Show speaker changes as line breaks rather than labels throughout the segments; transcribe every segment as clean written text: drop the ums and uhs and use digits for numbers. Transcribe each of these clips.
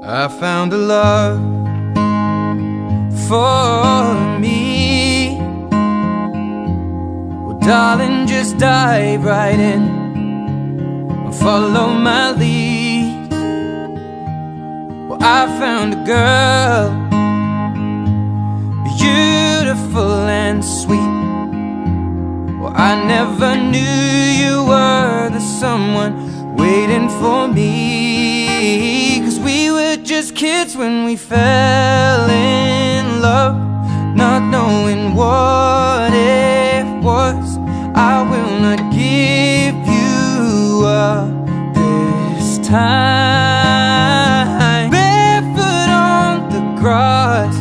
I found a love for me. Well, darling, just dive right in and follow my lead. Well, I found a girl, beautiful and sweet. Well, I never knew you were the someone waiting for me. 'Cause we were just kids when we fell in love, not knowing what it was. I will not give you up this time. Barefoot on the grass,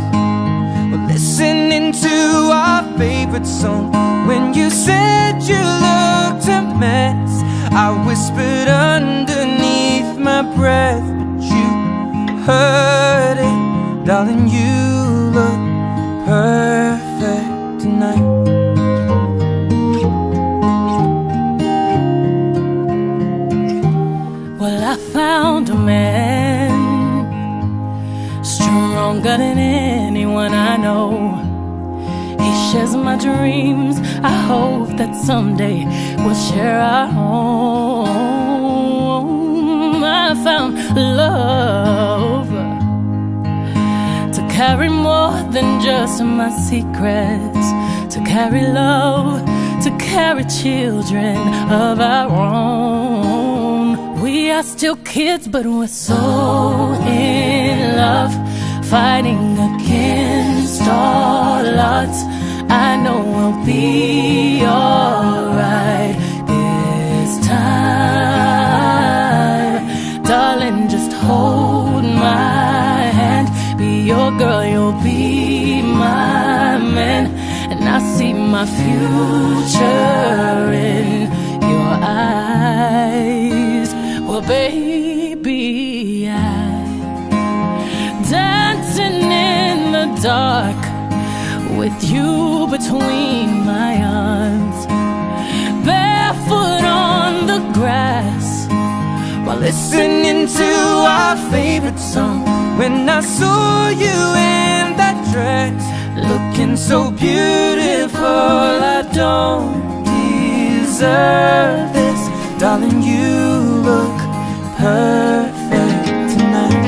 we're listening to our favorite song. When you said you looked a mess, I whispered underneath my breath, but you heard it. Darling, you look perfect tonight.
Well, I found a man stronger than anyone I know. He shares my dreams. I hope that someday we'll share our home. I found love to carry more than just my secrets, to carry love, to carry children of our own. We are still kids, but we're so in love, fighting against all odds. I know we'll be alright this time. Darling, just hold my hand. Be your girl, you'll be my man. And I see my future in your eyes. Well, baby, I'm dancing in the dark with you between my arms, barefoot on the grass, while listening to our favorite song. When I saw you in that dress, looking so beautiful, I don't deserve this. Darling, you look perfect tonight.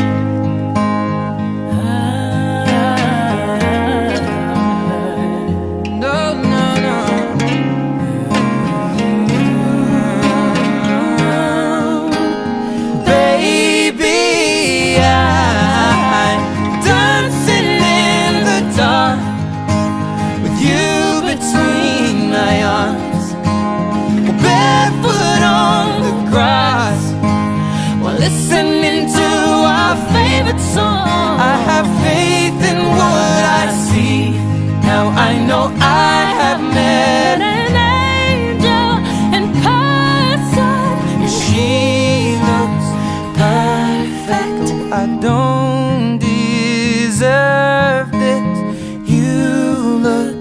Listening to our favorite song. I have faith in what I see. Now I know I have met an angel in person, and she looks perfect. I don't deserve this. You look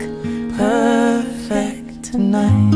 perfect tonight.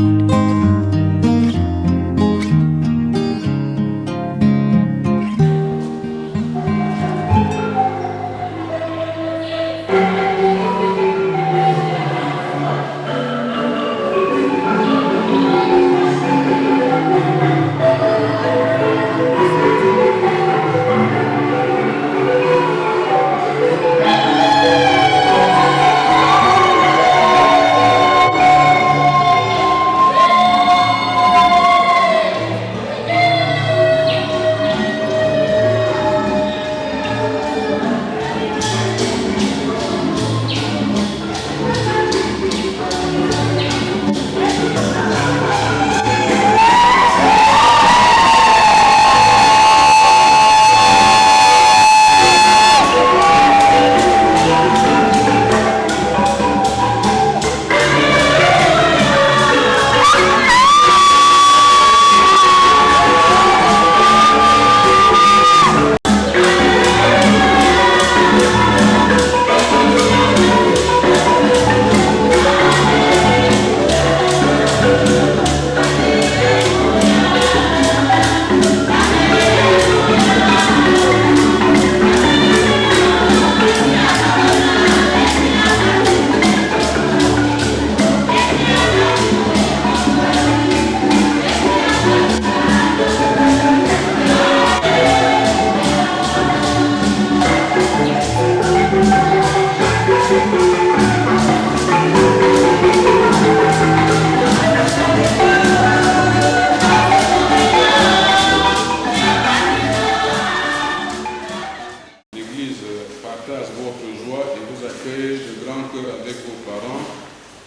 partage votre joie et vous accueille de grand cœur avec vos parents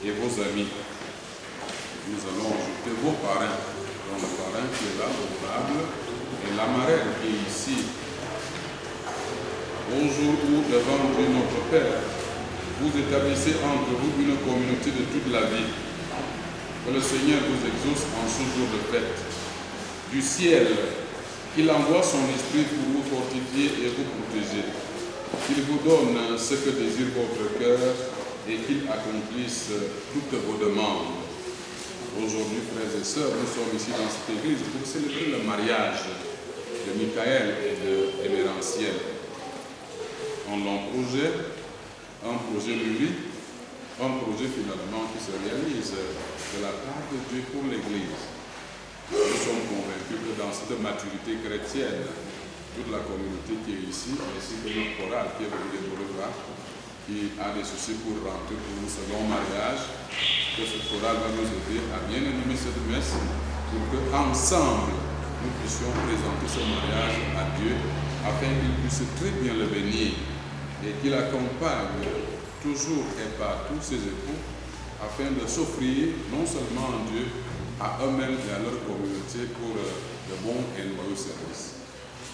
et vos amis. Nous allons ajouter vos parrains, dont le parrain qui est là au table et la marraine qui est ici. Bonjour où, devant Dieu notre Père, vous établissez entre vous une communauté de toute la vie. Que le Seigneur vous exauce en ce jour de fête. Du ciel, qu'il envoie son esprit pour vous fortifier et vous protéger. Qu'il vous donne ce que désire votre cœur et qu'il accomplisse toutes vos demandes. Aujourd'hui, frères et sœurs, nous sommes ici dans cette église pour célébrer le mariage de Michael et de Eméranciel. Un long projet, un projet mûri, un projet finalement qui se réalise de la part de Dieu pour l'Église. Nous sommes convaincus que dans cette maturité chrétienne, toute la communauté qui est ici, ainsi que notre chorale qui est venu de Boulevard, qui a des soucis pour rentrer pour un second mariage, que ce chorale va nous aider à bien animer cette messe pour qu'ensemble nous puissions présenter ce mariage à Dieu afin qu'il puisse très bien le bénir et qu'il accompagne toujours et partout ses époux afin de s'offrir non seulement à Dieu, à eux-mêmes et à leur communauté pour de bons et loyaux services.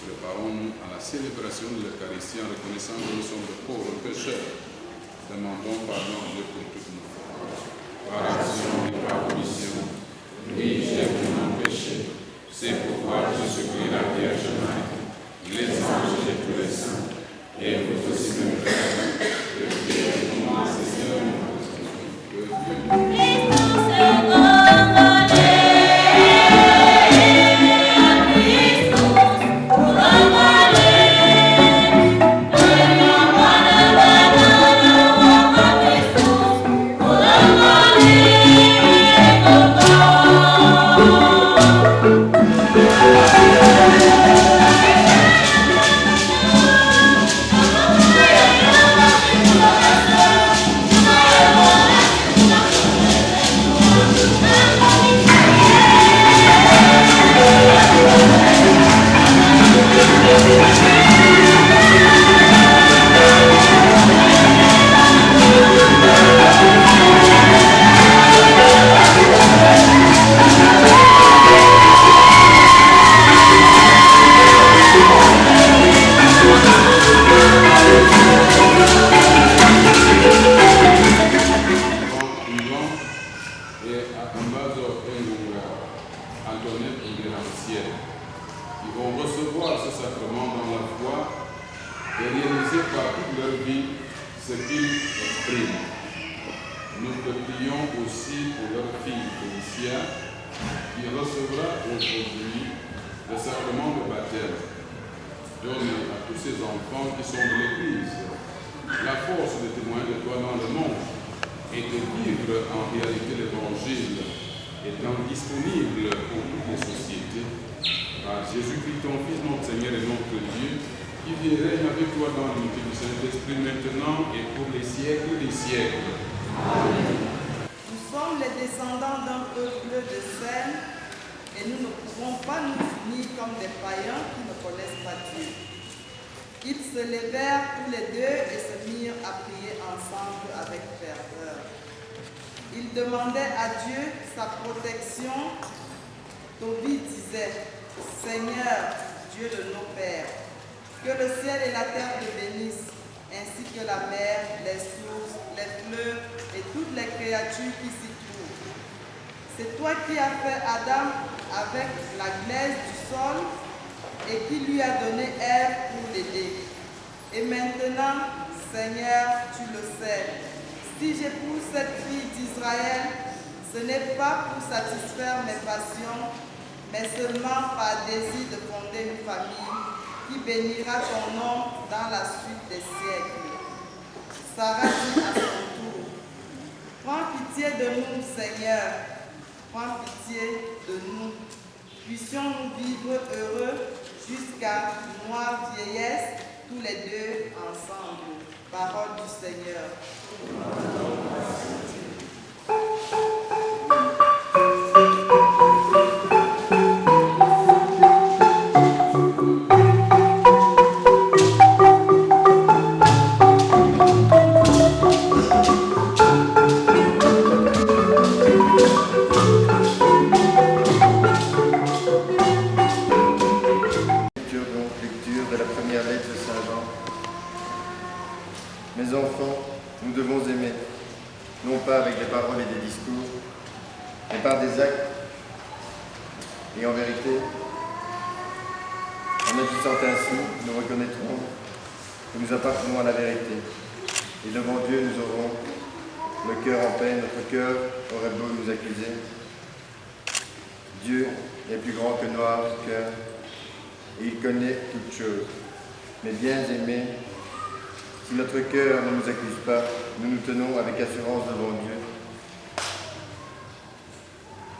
Préparons-nous à la célébration de l'Eucharistie en reconnaissant que nous sommes de pauvres pécheurs. Demandons pardon à Dieu pour toutes nos fautes. Par action et par omission, oui, j'ai vraiment péché. C'est pourquoi je supplie la Vierge Marie, les anges et tous les saints, et vous aussi même frères, de prier pour moi, Seigneur, que Dieu nous
Mes enfants, nous devons aimer, non pas avec des paroles et des discours, mais par des actes. Et en vérité, en agissant ainsi, nous reconnaîtrons que nous appartenons à la vérité. Et devant Dieu, nous aurons le cœur en paix. Notre cœur aurait beau nous accuser. Dieu est plus grand que noir cœur, et il connaît toutes choses. Mais bien aimés, si notre cœur ne nous accuse pas, nous nous tenons avec assurance devant Dieu.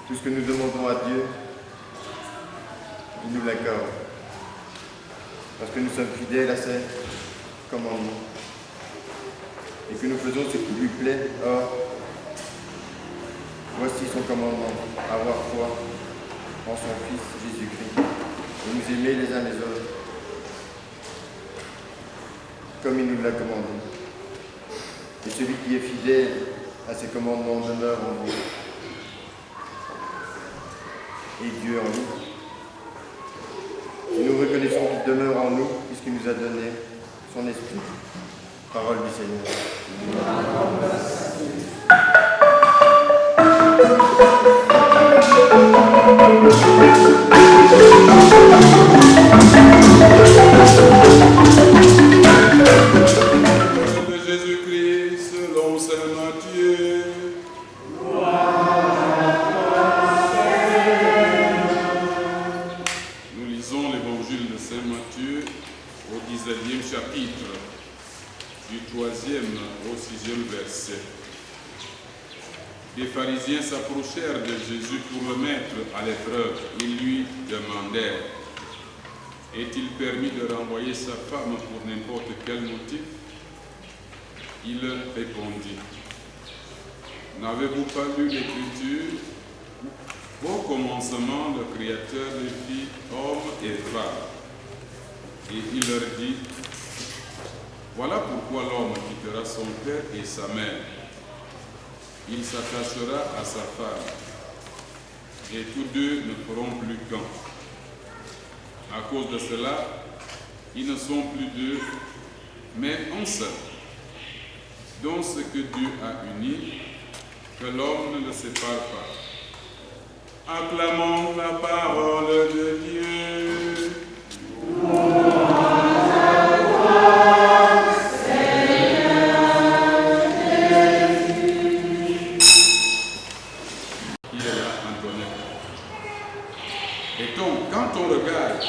Tout ce que nous demandons à Dieu, il nous l'accorde, parce que nous sommes fidèles à ses commandements et que nous faisons ce qui lui plaît. Or, voici son commandement, avoir foi en son Fils Jésus-Christ et nous aimer les uns les autres comme il nous l'a commandé. Et celui qui est fidèle à ses commandements demeure en vous et Dieu en nous. Et nous reconnaissons qu'il demeure en nous puisqu'il nous a donné son esprit. Parole du Seigneur.
De Jésus-Christ selon saint Matthieu. Nous lisons l'évangile de saint Matthieu au 19e chapitre, du 3e au 6e verset. Des pharisiens s'approchèrent de Jésus pour le mettre à l'épreuve. Ils lui demandèrent: est-il permis de renvoyer sa femme pour n'importe quel motif? Il répondit: n'avez-vous pas lu l'Écriture? Au commencement, le Créateur les fit hommes et femmes. Et il leur dit: voilà pourquoi l'homme quittera son père et sa mère. Il s'attachera à sa femme, et tous deux ne feront plus qu'un. À cause de cela, ils ne sont plus deux, mais un seul. Donc ce que Dieu a uni, que l'homme ne le sépare pas. Acclamons la parole de Dieu. Quand on regarde,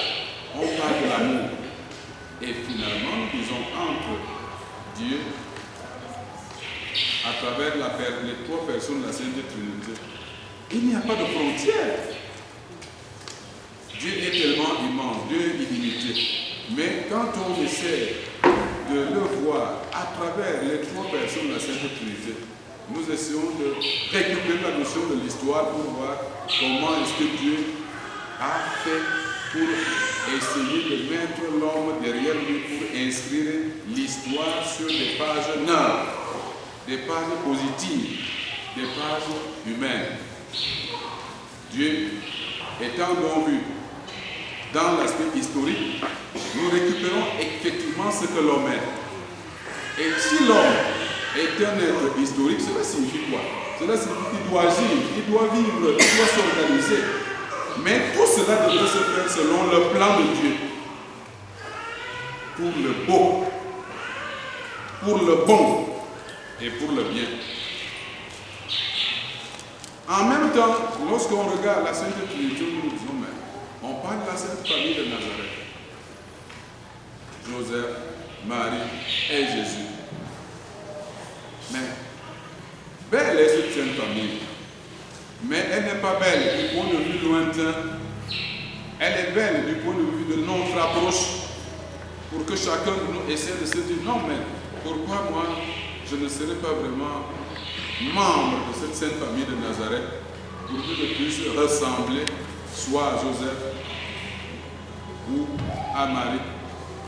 on parle de l'amour. Et finalement, nous disons entre Dieu, à travers les trois personnes de la Sainte Trinité, il n'y a pas de frontière. Dieu est tellement immense, Dieu est illimité. Mais quand on essaie de le voir à travers les trois personnes de la Sainte Trinité, nous essayons de récupérer la notion de l'histoire pour voir comment est-ce que Dieu a fait pour essayer de mettre l'homme derrière lui pour inscrire l'histoire sur des pages neuves, des pages positives, des pages humaines. Dieu étant donc vu dans l'aspect historique, nous récupérons effectivement ce que l'homme est. Et si l'homme est un être historique, cela signifie quoi? Cela signifie qu'il doit agir, il doit vivre, il doit s'organiser. Mais tout cela devrait se faire selon le plan de Dieu. Pour le beau, pour le bon et pour le bien. En même temps, lorsqu'on regarde la Sainte Trinité, nous disons, mais on parle de la Sainte Famille de Nazareth. Joseph, Marie et Jésus. Mais, belle est cette Sainte Famille. Mais elle n'est pas belle du point de vue lointain. Elle est belle du point de vue de notre approche. Pour que chacun de nous essaie de se dire, non mais pourquoi moi je ne serai pas vraiment membre de cette Sainte Famille de Nazareth pour que je puisse ressembler soit à Joseph ou à Marie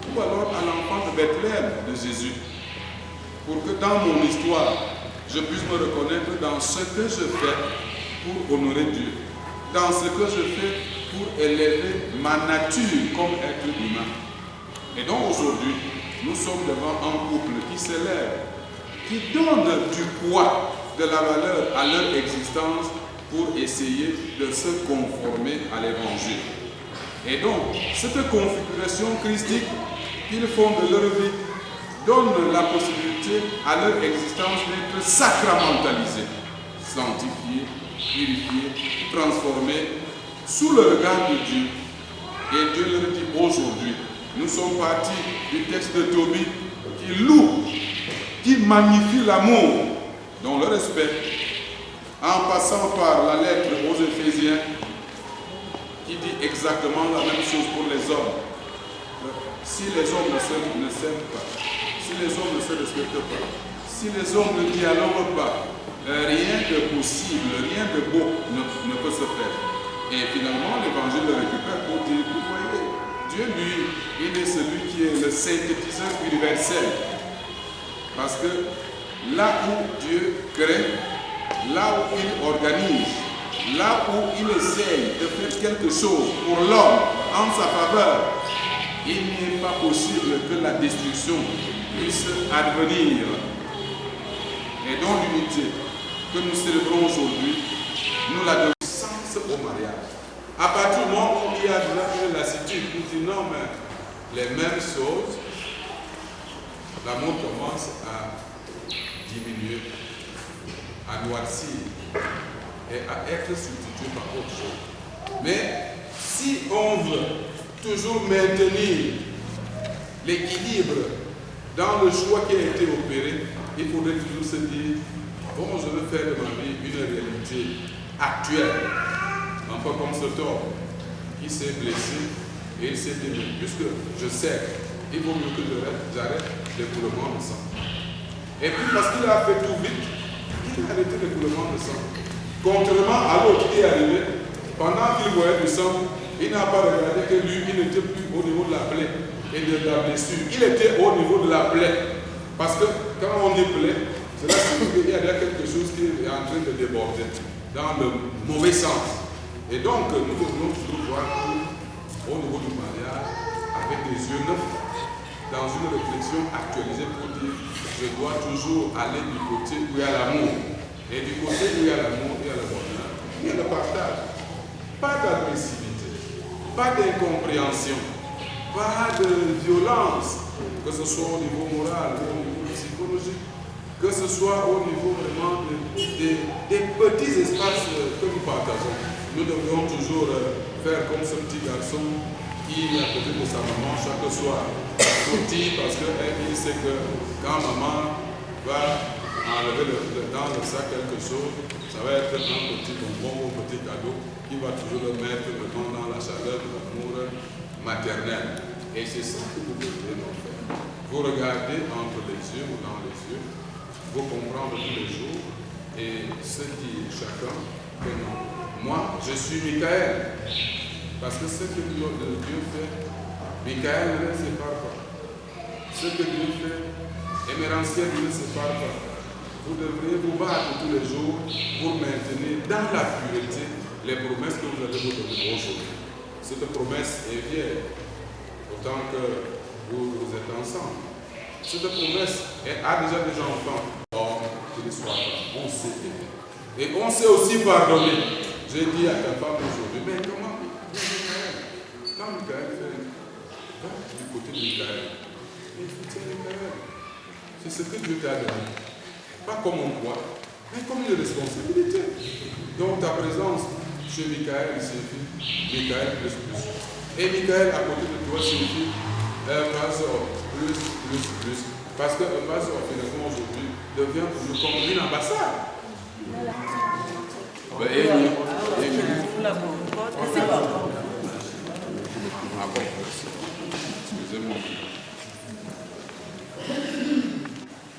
ou alors à l'enfant de Bethléem de Jésus. Pour que dans mon histoire, je puisse me reconnaître dans ce que je fais pour honorer Dieu, dans ce que je fais pour élever ma nature comme être humain. Et donc aujourd'hui, nous sommes devant un couple qui s'élève, qui donne du poids, de la valeur à leur existence pour essayer de se conformer à l'évangile. Et donc, cette configuration christique qu'ils font de leur vie donne la possibilité à leur existence d'être sacramentalisée, sanctifiée, purifiée, transformée sous le regard de Dieu. Et Dieu leur dit aujourd'hui, nous sommes partis du texte de Tobie qui loue, qui magnifie l'amour, dont le respect, en passant par la lettre aux Éphésiens, qui dit exactement la même chose pour les hommes. Si les hommes ne s'aiment pas, si les hommes ne se respectent pas, si les hommes ne dialoguent pas, rien de possible, rien de beau ne peut se faire. Et finalement, l'Évangile le récupère pour dire, vous voyez, Dieu, lui, il est celui qui est le synthétiseur universel. Parce que là où Dieu crée, là où il organise, là où il essaye de faire quelque chose pour l'homme en sa faveur, il n'est pas possible que la destruction puisse advenir. Et dans l'unité que nous célébrons aujourd'hui, nous la devons sans au mariage. À partir du moment où il y a de la lassitude, nous disons non, mais les mêmes choses, l'amour commence à diminuer, à noircir et à être substitué par autre chose. Mais si on veut toujours maintenir l'équilibre dans le choix qui a été opéré, il faudrait toujours se dire, bon, je veux faire de ma vie une réalité actuelle, un peu comme cet homme qui s'est blessé et il s'est dit, puisque je sais, il vaut mieux que j'arrête l'écoulement de sang. Et puis parce qu'il a fait tout vite, il a arrêté l'écoulement de sang. Contrairement à l'autre qui est arrivé, pendant qu'il voyait du sang, il n'a pas regardé que lui, il n'était plus au niveau de la plaie et de la blessure. Il était au niveau de la plaie. Parce que quand on dit plaie, cela signifie qu'il y a quelque chose qui est en train de déborder dans le mauvais sens. Et donc, nous devons toujours voir au niveau du mariage avec des yeux neufs, dans une réflexion actualisée pour dire je dois toujours aller du côté où il y a l'amour. Et du côté où il y a l'amour, il y a le bonheur, il y a le partage. Pas d'agressivité, pas d'incompréhension, pas de violence, que ce soit au niveau moral ou au niveau psychologique, que ce soit au niveau vraiment des petits espaces que nous partageons. Nous devrions toujours faire comme ce petit garçon qui est à côté de sa maman chaque soir. Petit parce qu'il sait que quand maman va enlever dans le sac quelque chose, ça va être un petit bonbon ou un petit cadeau qui va toujours le mettre dans la chaleur de l'amour maternel. Et c'est ça que vous devez faire. Vous regardez entre les yeux ou dans les yeux, vous comprenez tous les jours et ce qui est chacun que non. Moi, je suis Michael. Parce que ce que Dieu fait, Michael ne le sépare pas. Ce que Dieu fait, Éméranciel ne le sépare pas. Vous devriez vous battre tous les jours pour maintenir dans la pureté les promesses que vous allez vous donner aujourd'hui. Cette promesse est vieille, autant que vous êtes ensemble. Cette promesse a déjà des enfants. Or, qu'il soit pas, on sait aimer. Et on sait aussi pardonner. J'ai dit à ta femme aujourd'hui, mais comment quand Michael fait, va du côté de Michael, mais tu tiens Michael. C'est ce que Dieu t'a donné. Pas comme on croit, mais comme une responsabilité. Donc ta présence chez Michael signifie Michael plus. Et Michael à côté de toi signifie un pasteur plus. Parce qu'un pasteur finalement aujourd'hui devient pour nous comme une ambassade. Excusez-moi.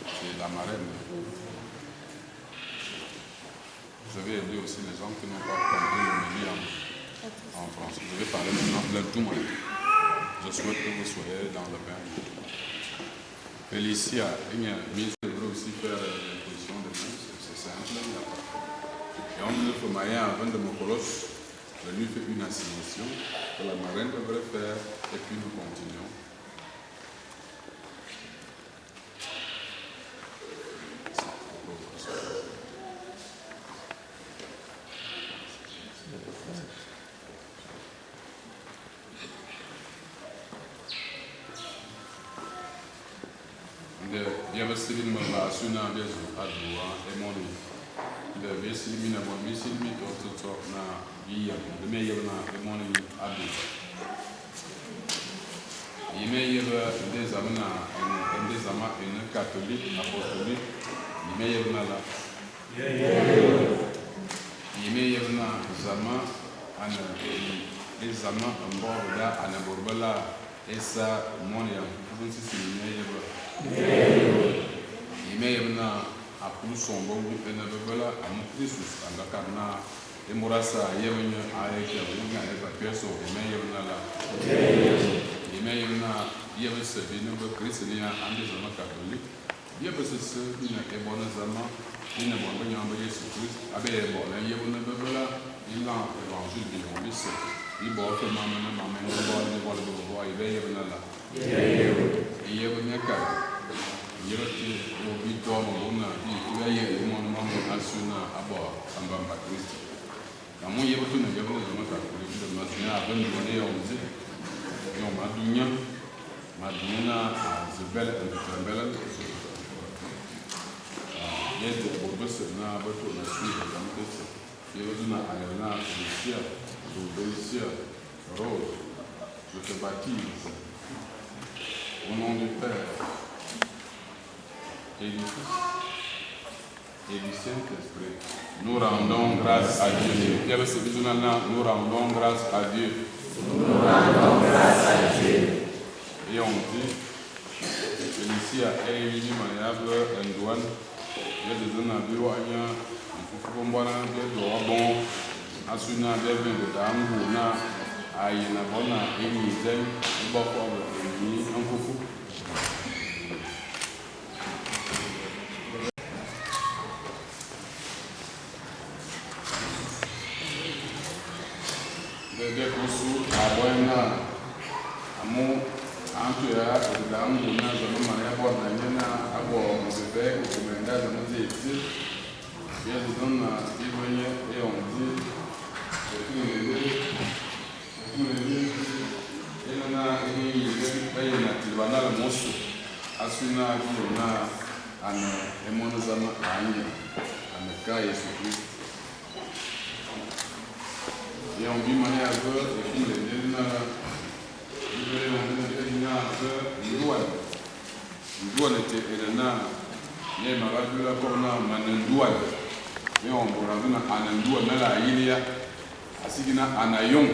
C'est la marraine. Je vais aider aussi les gens qui n'ont pas compris le milieu en français. Je vais parler maintenant de tout monde. Je souhaite que vous soyez dans le bain. Félicia, je devrais aussi faire l'imposition de main, c'est simple. Et on dit que Maya, avant de mon colosse, je lui fais une assignation que la marraine devrait faire et puis nous continuons. bien Vaseline m'a assuré à Doua et mon ami. Le Vaseline m'a mis au na le meilleur na mon ami à Doua. Il y a des amis catholiques, apostoliques, il y a des amis en bord là, à Naborbala, et ça, mon ami, vous aussi, il y a à Pousson, bon, et Naborbala, à mon Christus, à la Carna, et Morassa, il y a une avec la personne, et mais il y a ce bien chrétien en des hommes catholiques. Il y a ce qui est bon aux amants, il n'a pas de Jésus-Christ, avec bon, il y a une belle, il a l'évangile du Christ. Il boit que maman, il y a une là. Il y a une carte. Il y a une victoire, il y a une monument national à bord, en bas de Christ. Quand il y a une hommes catholiques, de maintenant à 20 années, on dit. Madunya Zebel and Trembel. Yet the professor now, but to the street of the Yoduna Ayana, Felicia, Felicia, Rose, je te baptise au nom du Père et du Fils et du Saint-Esprit. Nous rendons grâce à Dieu. Nous rendons grâce à Dieu.
Nous rendons grâce à Dieu.
Et on dit, Félicia est une maniable en douane. Il y a des zones à bureau à Nia, il faut qu'on voit un peu de rebond, à Suna, des vins de dame, ou na, à Yenabona, et Nizel, et Boko, et un coucou. Des courses à Boyna, à mon Antoya, et dame, ou na, je me marie à Bornana, à Bord, on se fait, ou comme un gars, je me dis, il y a des zones à Ivoire, et on dit, et on a une Tilvana, le monstre, à Suna, on a un émonozama à Anya, un cas Jésus-Christ. Et on vit manière à peu, et puis les douane était Elena, mais ma radio la corona, Manandouane. Mais on pourra donner Anandouane, mais la Ilia, Asigina Anayon,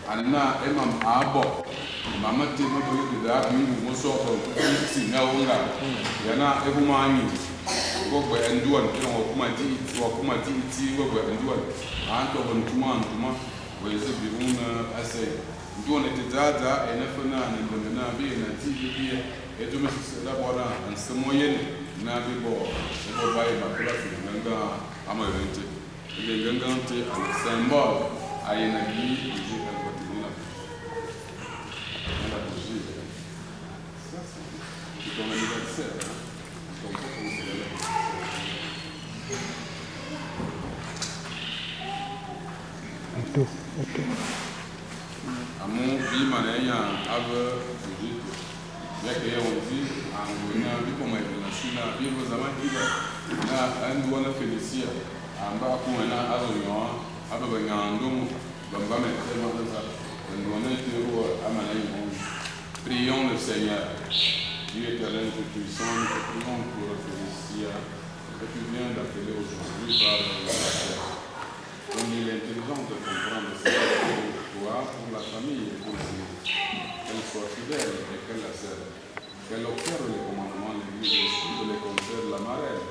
Anna, Emam Abo, Mamma Tima, nous sortons, Singaunga, Yana, Evumani, Gogwe and Duan, Kumati, Gogwe and Duan, Anton Tuma, where is it be I say, Duan at Dada, and Efana, and Nabi, and TV. Et tout le monde d'abord en ce moyen n'a pas bon c'est pas ma place ganga amaventé les ganga c'est un symbole à une vie et je vais continuer la bougie ça c'est ton anniversaire donc on célèbre à mon vie manaya avec ya ke yawon ji a gona biko mai filansu na biyu zaman ila na an duwa na felicia a ba kuma na azumiwa abu ban yawon ban ba mai kai matasa ban duwa na ita ruwa amana yi mun prions le Seigneur Dieu éternel que tu sens que prions pour Félicia que tu viens d'appeler aujourd'hui par la terre donne-lui l'intelligence de comprendre ce que toi pour la famille et pour qu'elle soit fidèle et qu'elle la serve. Qu'elle observe les commandements de l'Église et de les conserve la marraine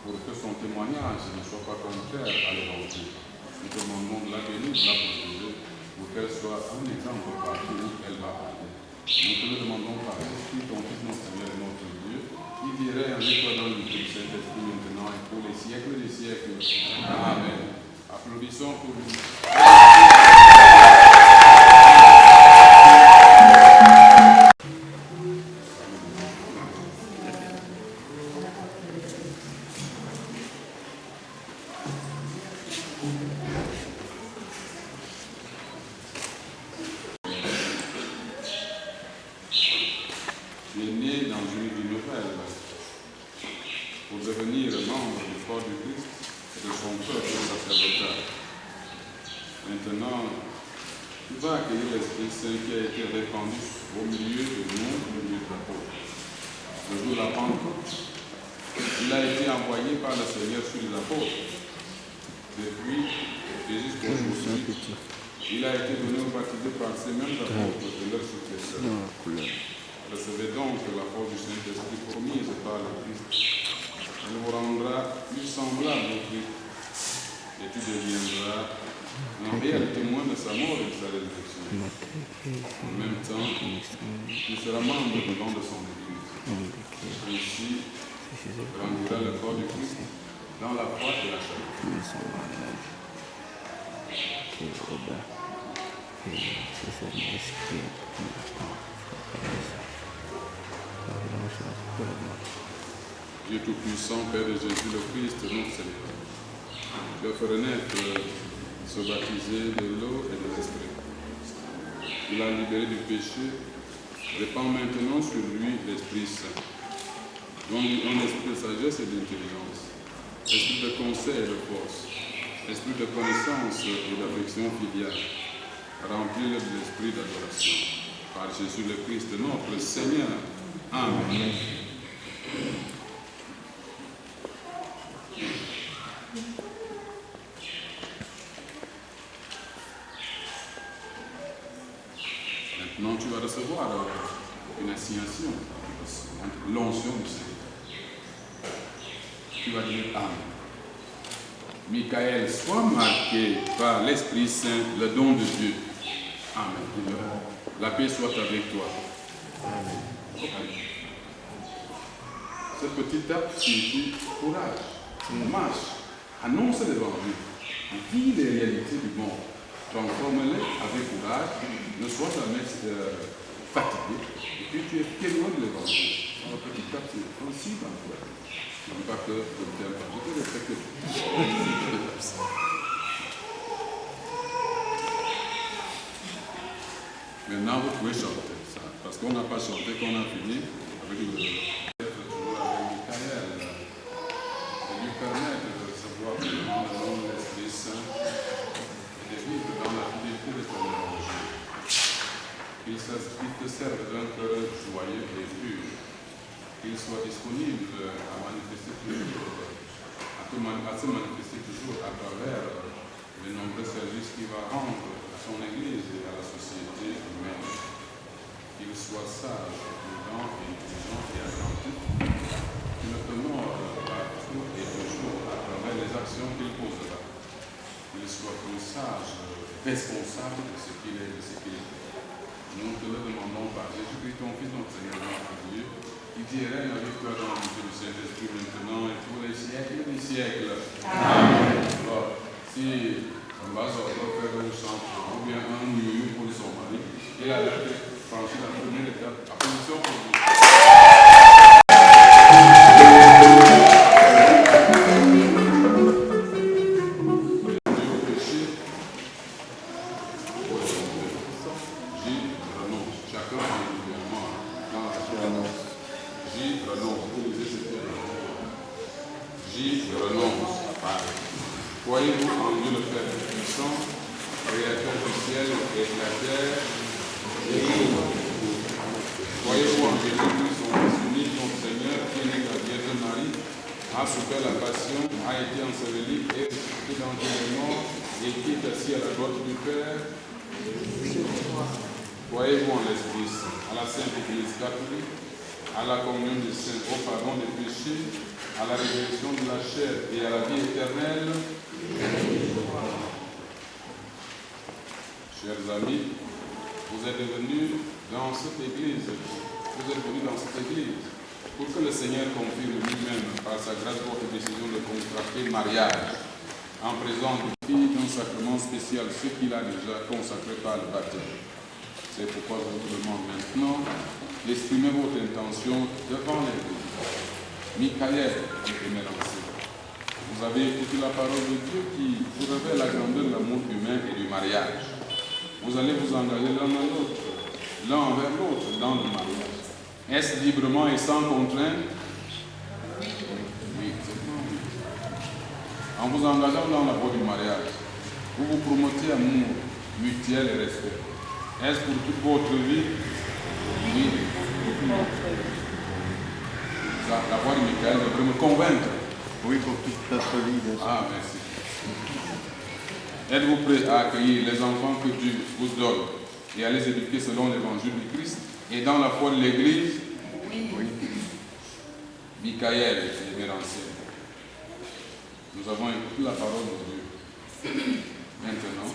pour que son témoignage ne soit pas contraire à l'Évangile. Nous demandons de la bénir, de la protéger pour qu'elle soit un exemple partout où elle va aller. Nous te le demandons par l'Esprit, ton Fils, notre Seigneur et notre Dieu, qui dirait avec toi dans le Saint-Esprit maintenant et pour les siècles des siècles. Amen. Applaudissons pour lui. Tu es né dans une vie nouvelle. devenir membre du corps du Christ et de son peuple sacerdotal. Maintenant, tu vas accueillir l'Esprit Saint qui a été répandu au milieu de nous, au milieu de l'apôtre. Le jour de la Pentecôte, il a été envoyé par le Seigneur sur les apôtres. Depuis Jésus jusqu'aujourd'hui, il a été donné au baptisé par ces mêmes apôtres de leur successeur. Recevez donc la force du Saint-Esprit promise par le Christ. Elle vous rendra plus semblable au Christ et tu deviendras un réel témoin de sa mort et de sa résurrection. En même temps, tu seras membre de son Église. Ainsi, tu grandiras le corps du Christ dans la foi et la charité. Dieu Tout-Puissant, Père de Jésus le Christ, notre Seigneur, tu as fait renaître, se baptiser de l'eau et de l'Esprit. Il a libéré du péché, répand maintenant sur lui l'Esprit Saint. Donc un esprit de sagesse et d'intelligence, esprit de conseil et de force, esprit de connaissance et d'affection filiale, remplis-le de l'esprit d'adoration. Par Jésus le Christ, notre Seigneur. Amen. Maintenant, tu vas recevoir une assignation, l'onction du Seigneur. Tu vas dire Amen. Michael, sois marqué par l'Esprit Saint, le don de Dieu. Amen. La paix soit avec toi. Amen. Ce petit acte signifie courage. Marche. Annonce l'évangile. Vis les réalités du monde. Transforme-les avec courage. Ne sois jamais fatigué. Et puis tu es témoin de l'évangile. Un petit acte, c'est aussi dans toi. Je ne dis pas que je ne t'aime pas. Je te respecte. Maintenant, vous pouvez chanter ça. Parce qu'on n'a pas chanté, qu'on a fini avec le toujours avec Michael. Et lui permettre de recevoir pleinement le nom de l'Esprit Saint et de vivre dans la fidélité de ton évangile. Qu'il te serve d'un cœur joyeux et pur. Qu'il soit disponible à manifester toujours, à se manifester toujours à travers les nombreux services qu'il va rendre à son Église et à la société humaine. Qu'il soit sage, prudent, intelligent et attentif, qu'il ne te morde partout et toujours à travers les actions qu'il posera. Qu'il soit plus sage, responsable de ce qu'il est et de ce qu'il fait. Nous te le demandons par Jésus-Christ, ton Fils, notre Seigneur, notre Dieu, qui dit et règne avec toi dans l'unité du Saint-Esprit maintenant et tous les siècles des siècles. Amen. Alors, si on va sortir faire un chant ou bien un mur pour son mari, il a franchi la première étape. Applaudissons pour vous. Croyez-vous en Dieu le Père puissant, créateur du ciel et de la terre, et croyez-vous en Jésus-Christ, son Fils unique, notre Seigneur, qui est né de la Vierge Marie, a souffert la passion, a été enseveli et ressuscité dans le mort, et qui est assis à la droite du Père. Croyez-vous en l'Esprit Saint, à la Sainte Église catholique, à la communion des saints, au pardon des péchés, à la résurrection de la chair et à la vie éternelle. Chers amis, vous êtes venus dans cette église pour que le Seigneur confirme lui-même par sa grâce votre décision de contracter mariage en présence du Fils d'un sacrement spécial, ce qu'il a déjà consacré par le baptême. C'est pourquoi je vous demande maintenant d'exprimer votre intention devant l'Église. Michael et Mélancé, vous avez écouté la parole de Dieu qui vous révèle la grandeur de l'amour humain et du mariage. Vous allez vous engager l'un à l'autre, l'un envers l'autre dans le mariage. Est-ce librement et sans contrainte? Oui. En vous engageant dans la voie du mariage, vous vous promotez amour mutuel et respect. Est-ce pour toute votre vie? Oui. La voix de Michael devrait me convaincre.
Oui, pour toute notre vie, bien sûr.
Ah, merci. Êtes-vous prêt à accueillir les enfants que Dieu vous donne et à les éduquer selon l'évangile du Christ et dans la foi de l'Église? Oui. Michael et Bérancier, nous avons écouté la parole de Dieu. Maintenant,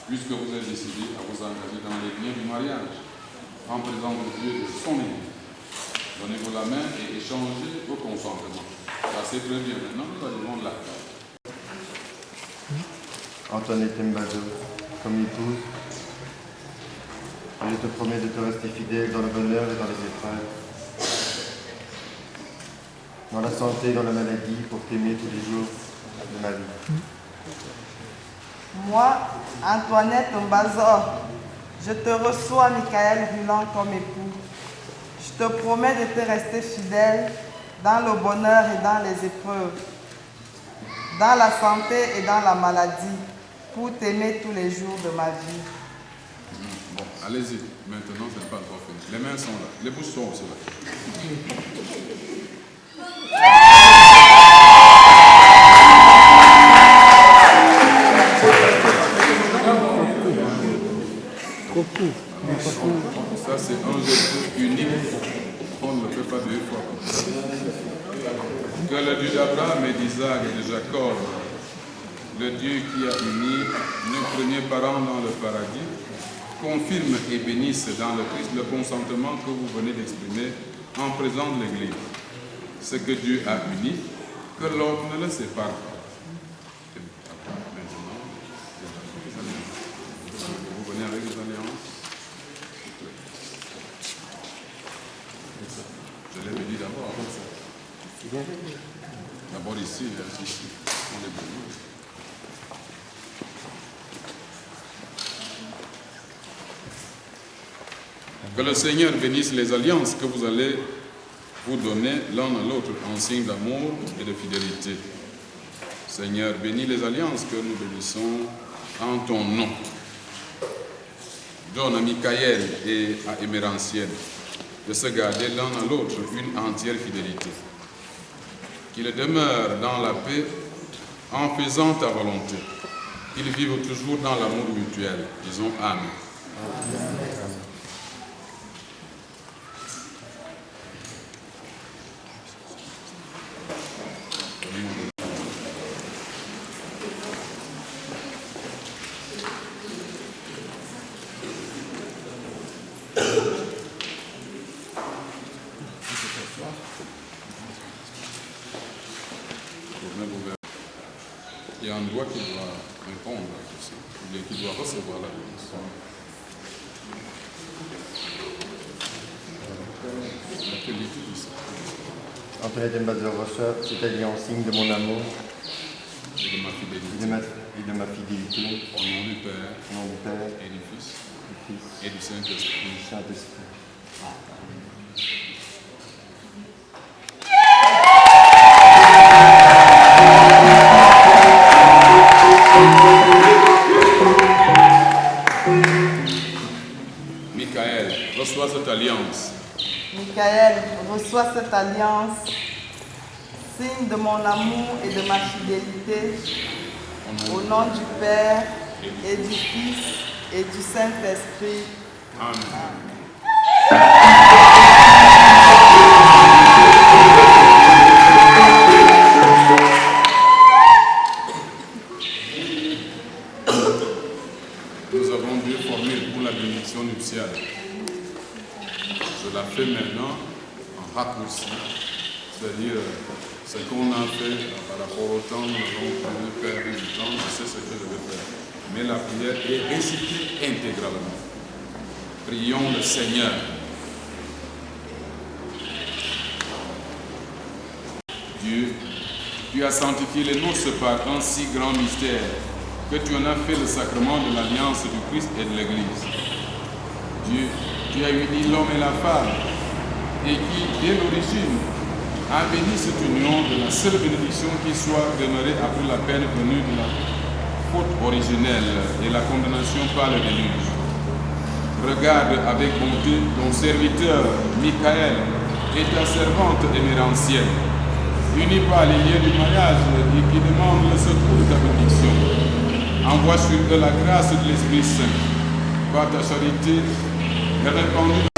puisque vous êtes décidé à vous engager dans les biens du mariage, en présence de Dieu et de son Église, donnez-vous la main et échangez au consentement. Ça c'est très bien. Maintenant, nous allons de la carte.
Antoinette Mbazo, comme épouse, je te promets de te rester fidèle dans le bonheur et dans les épreuves, dans la santé et dans la maladie, pour t'aimer tous les jours de ma vie.
Moi, Antoinette Mbazo, je te reçois, Michael Ruland, comme époux. Je te promets de te rester fidèle dans le bonheur et dans les épreuves, dans la santé et dans la maladie, pour t'aimer tous les jours de ma vie.
Bon, allez-y. Maintenant, ce n'est pas encore fini. Les mains sont là. Les bouches sont aussi là. Ça, c'est un geste unique. On ne le fait pas deux fois. Que le Dieu d'Abraham et d'Isaac et de Jacob, le Dieu qui a uni nos premiers parents dans le paradis, confirme et bénisse dans le Christ le consentement que vous venez d'exprimer en présence de l'Église. Ce que Dieu a uni, que l'homme ne le sépare pas. Maintenant, vous venez avec les alliances. Je l'ai dit d'abord avant ça. D'abord ici, on est bon. Que le Seigneur bénisse les alliances que vous allez vous donner l'un à l'autre en signe d'amour et de fidélité. Seigneur, bénis les alliances que nous bénissons en ton nom. Donne à Michael et à Éméranciel de se garder l'un à l'autre une entière fidélité. Qu'ils demeurent dans la paix en faisant ta volonté. Qu'ils vivent toujours dans l'amour mutuel. Disons Amen. Il y a un doigt qui doit répondre à tout ça, ou bien qui doit recevoir la bénédiction.
Antoinette Mbazo reçoit cette alliance signe de mon amour
Et de ma fidélité.
et de ma fidélité.
Au nom du Père,
Au nom du Père,
et du Fils,
du Fils
et du Saint-Esprit.
et du Saint-Esprit.
Michael, reçois cette alliance.
Michael, reçois cette alliance, signe de mon amour et de ma fidélité, au nom du Père et du Fils et du Saint-Esprit.
Amen. Nous avons deux formules pour la bénédiction nuptiale. Je la fais maintenant en raccourci, c'est-à-dire ce qu'on a fait par rapport au temps, nous avons pu faire du temps, je sais ce que je vais faire. Mais la prière est récitée intégralement. Prions le Seigneur. Dieu, tu as sanctifié les noces par un si grand mystère que tu en as fait le sacrement de l'alliance du Christ et de l'Église. Dieu, tu as uni l'homme et la femme et qui, dès l'origine, a béni cette union de la seule bénédiction qui soit demeurée après la peine venue de la faute originelle et la condamnation par le déluge. Regarde avec bonté ton serviteur Michael et ta servante émérantienne, unis par les liens du mariage et qui demandent le secours de ta bénédiction. Envoie sur eux la grâce de l'Esprit Saint, par ta charité répandue.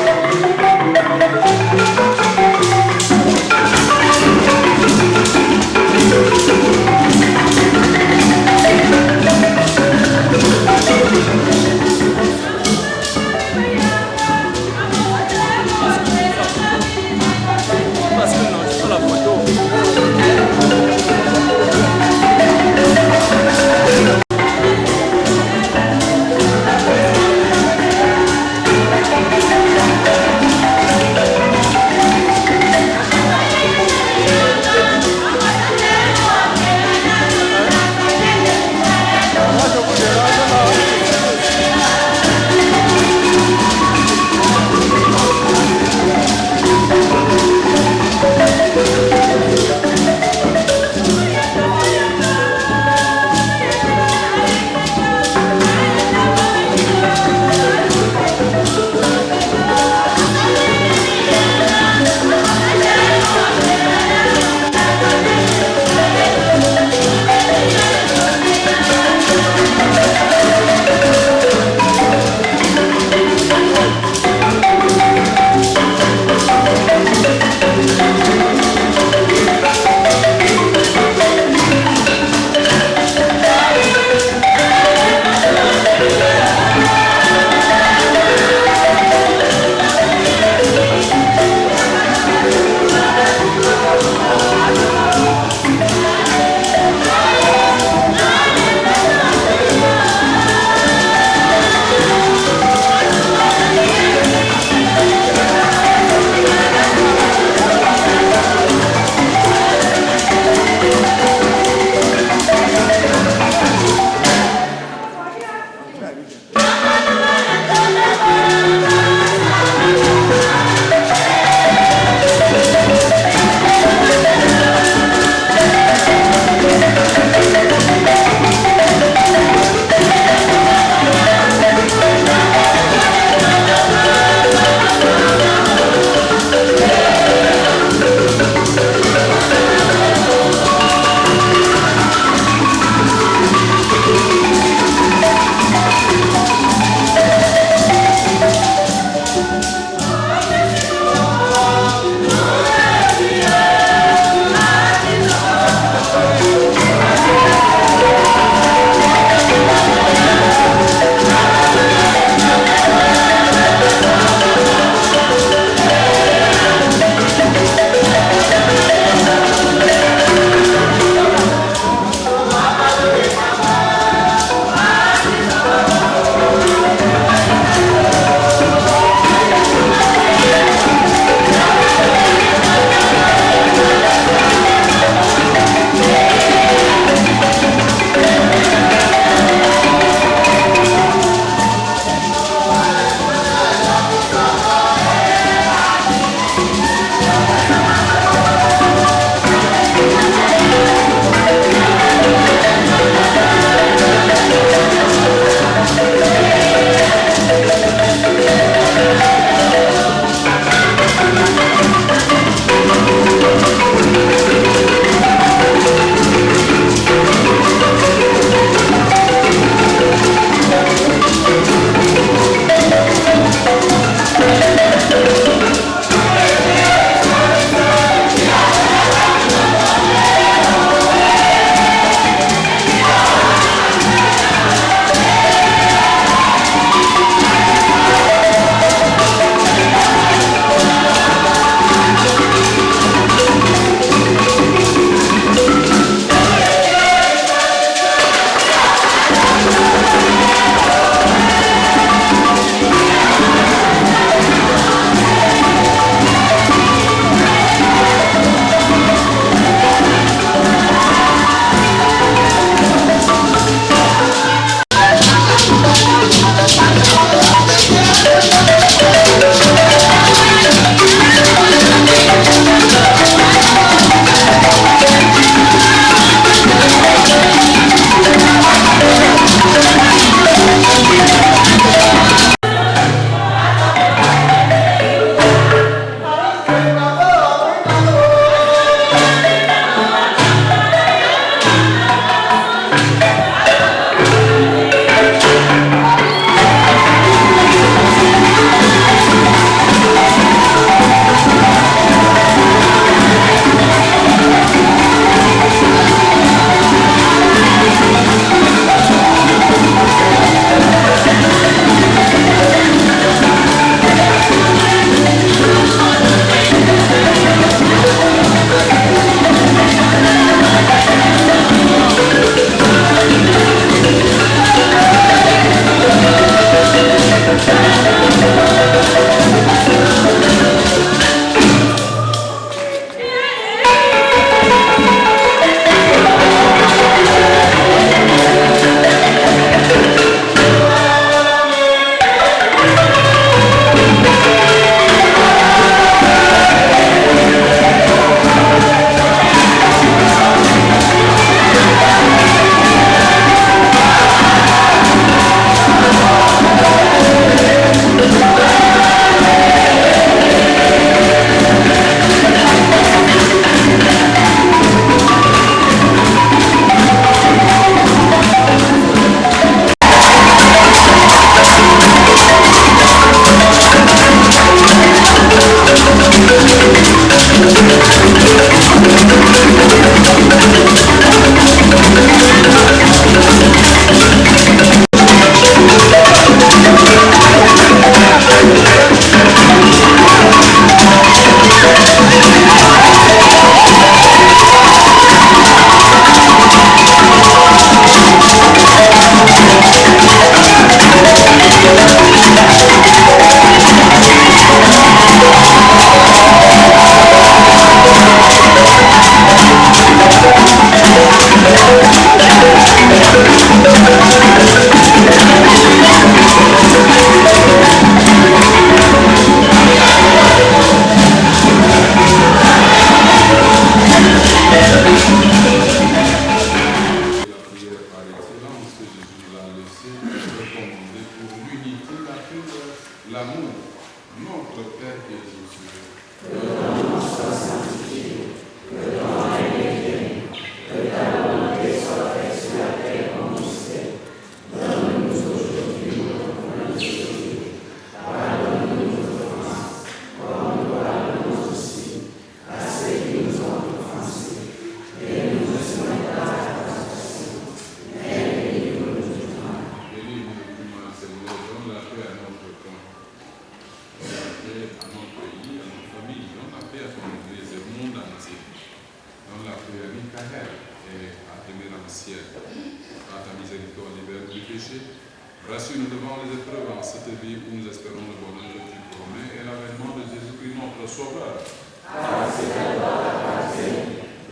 Voici, nous devons les épreuves en cette vie où nous espérons le bonheur que tu promets et l'avènement de Jésus-Christ, notre Sauveur.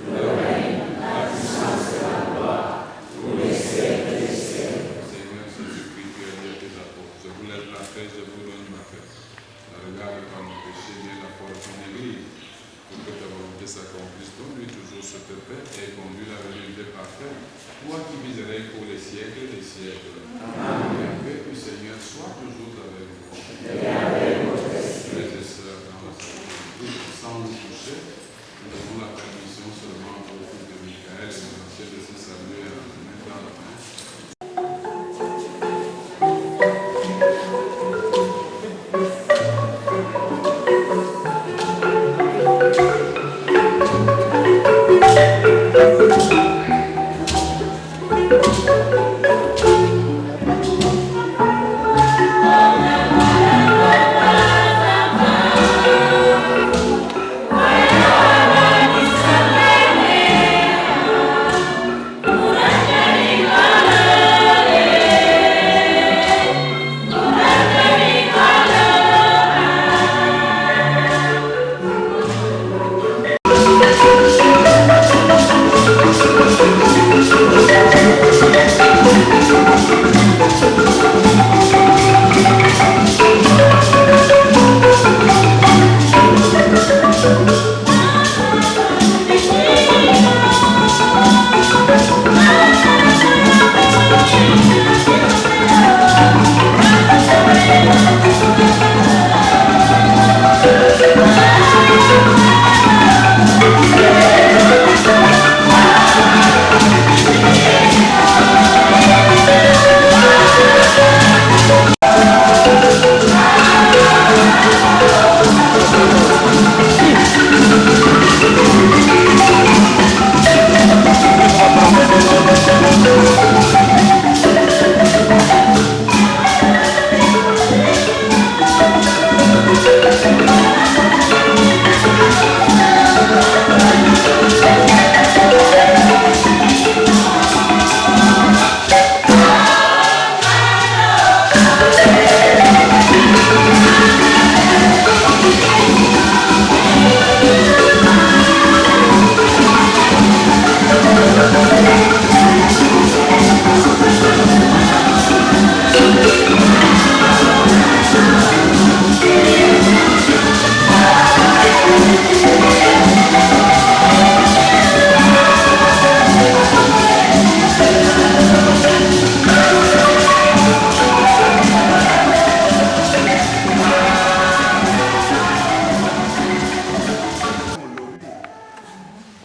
Le règne, la puissance et la gloire, pour les siècles des siècles. Seigneur Jésus-Christ, tu as dit à tes apôtres, je vous lève la paix, je vous donne ma paix. Regarde par nos péchés, viens la foi de ton Église, pour que ta volonté s'accomplisse. Donne-lui toujours cette paix et conduis la vérité parfaite. Toi qui viserais pour les siècles des siècles. Amen. La paix du Seigneur soit toujours avec vous. Et avec votre esprit. Frères et sœurs, dans la sainteté, sans nous toucher, nous avons la permission seulement pour le culte de Michael et nous anciens de se saluer en mettant la main.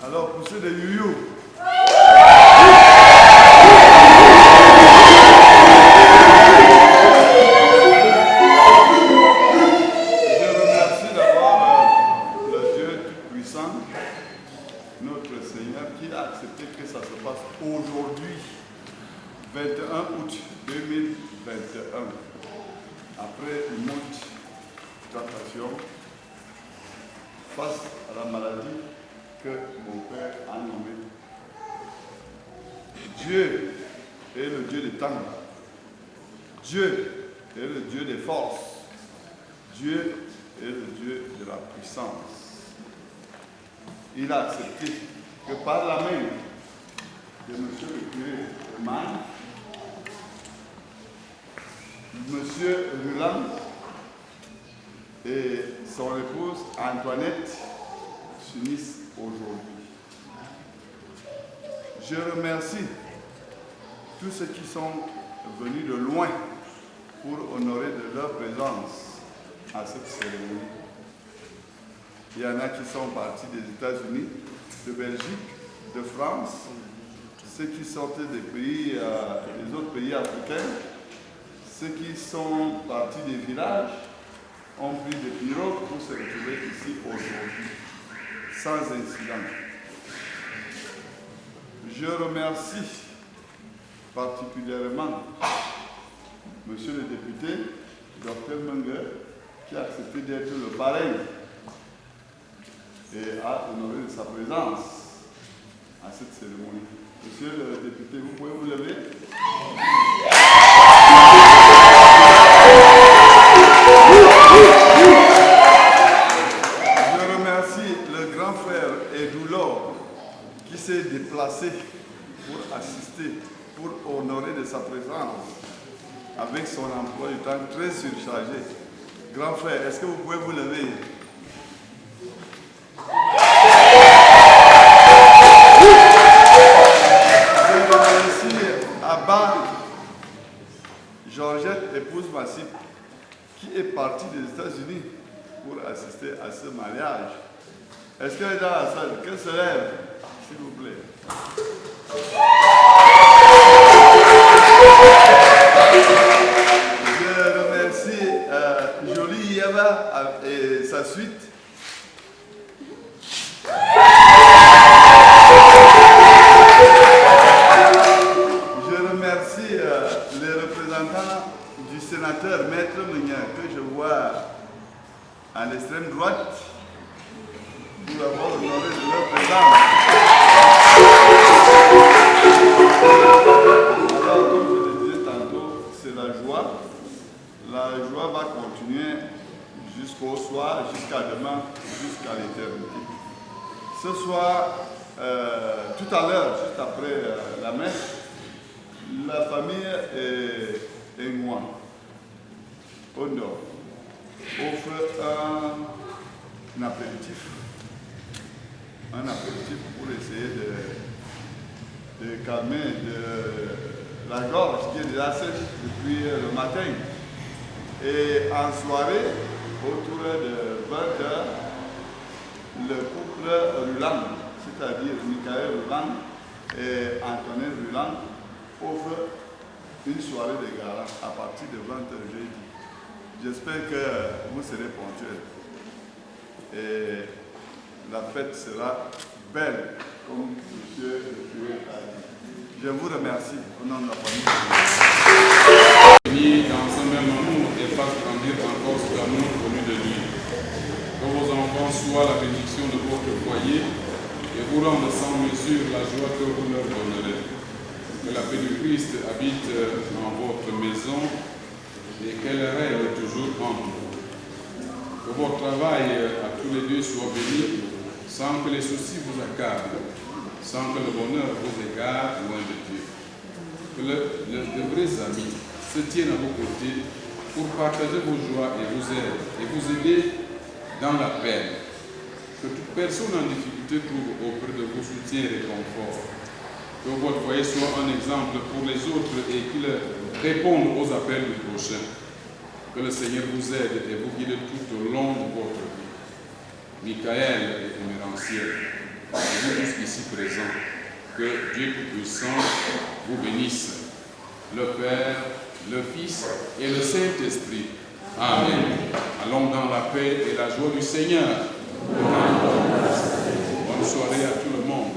Alors, poussez des youyou. Je remercie d'abord le Dieu Tout-Puissant, notre Seigneur, qui a accepté que ça se passe aujourd'hui, 21 août 2021, après une multiplication face à la maladie que mon Père a nommé. Dieu est le Dieu des temps. Dieu est le Dieu des forces. Dieu est le Dieu de la puissance. Il a accepté que par la main de M. le curé Eman, M. Ruland et son épouse Antoinette s'unissent aujourd'hui. Je remercie tous ceux qui sont venus de loin pour honorer de leur présence à cette cérémonie. Il y en a qui sont partis des États-Unis, de Belgique, de France, ceux qui sortaient des pays, des autres pays africains, ceux qui sont partis des villages ont pris des pirogues pour se retrouver ici aujourd'hui, sans incident. Je remercie particulièrement Monsieur le député, Dr Menger, qui a accepté d'être le parrain et a honoré de sa présence à cette cérémonie. Monsieur le député, vous pouvez vous lever. grand frère Edoulo qui s'est déplacé pour assister, pour honorer de sa présence avec son emploi du temps très surchargé. Grand frère, est-ce que vous pouvez vous lever? Je remercie Abba Georgette, épouse Massip, qui est partie des États-Unis pour assister à ce mariage. Est-ce qu'elle est dans la salle? Qu'elle se lève, s'il vous plaît. Je remercie Jolie Yeva et sa suite. Je remercie les représentants du sénateur Maître Meunier que je vois à l'extrême droite pour avoir honoré de leur présence. Alors, comme je le disais tantôt, c'est la joie. La joie va continuer jusqu'au soir, jusqu'à demain, jusqu'à l'éternité. Ce soir, tout à l'heure, juste après la messe, la famille et moi, au nord, offre un apéritif pour essayer de calmer la gorge qui est déjà sèche depuis le matin. Et en soirée, autour de 20h, le couple Ruland, c'est-à-dire Michael Ruland et Antonin Ruland, offre une soirée de gala à partir de 20h jeudi. J'espère que vous serez ponctuels. Et la fête sera belle, comme M. le curé a dit. Je vous remercie au nom de la famille.
Dans ce même amour et fasse grandir encore cet amour connu de lui. Que vos enfants soient la bénédiction de votre foyer et vous rendent sans mesure la joie que vous leur donnerez. Que la paix du Christ habite dans votre maison et qu'elle règne toujours en vous. Que votre travail à tous les deux soit béni, sans que les soucis vous accablent, sans que le bonheur vous égare loin de Dieu. Que de vrais amis se tiennent à vos côtés pour partager vos joies et vous aider dans la peine. Que toute personne en difficulté trouve auprès de vous soutien et réconfort. Que votre foyer soit un exemple pour les autres et qu'il réponde aux appels du prochain. Que le Seigneur vous aide et vous guide tout au long de votre vie. Michael et Mérancier, et vous tous ici présents, que Dieu Tout-Puissant vous bénisse, le Père, le Fils et le Saint-Esprit. Amen. Allons dans la paix et la joie du Seigneur. Bonne soirée à tout le monde.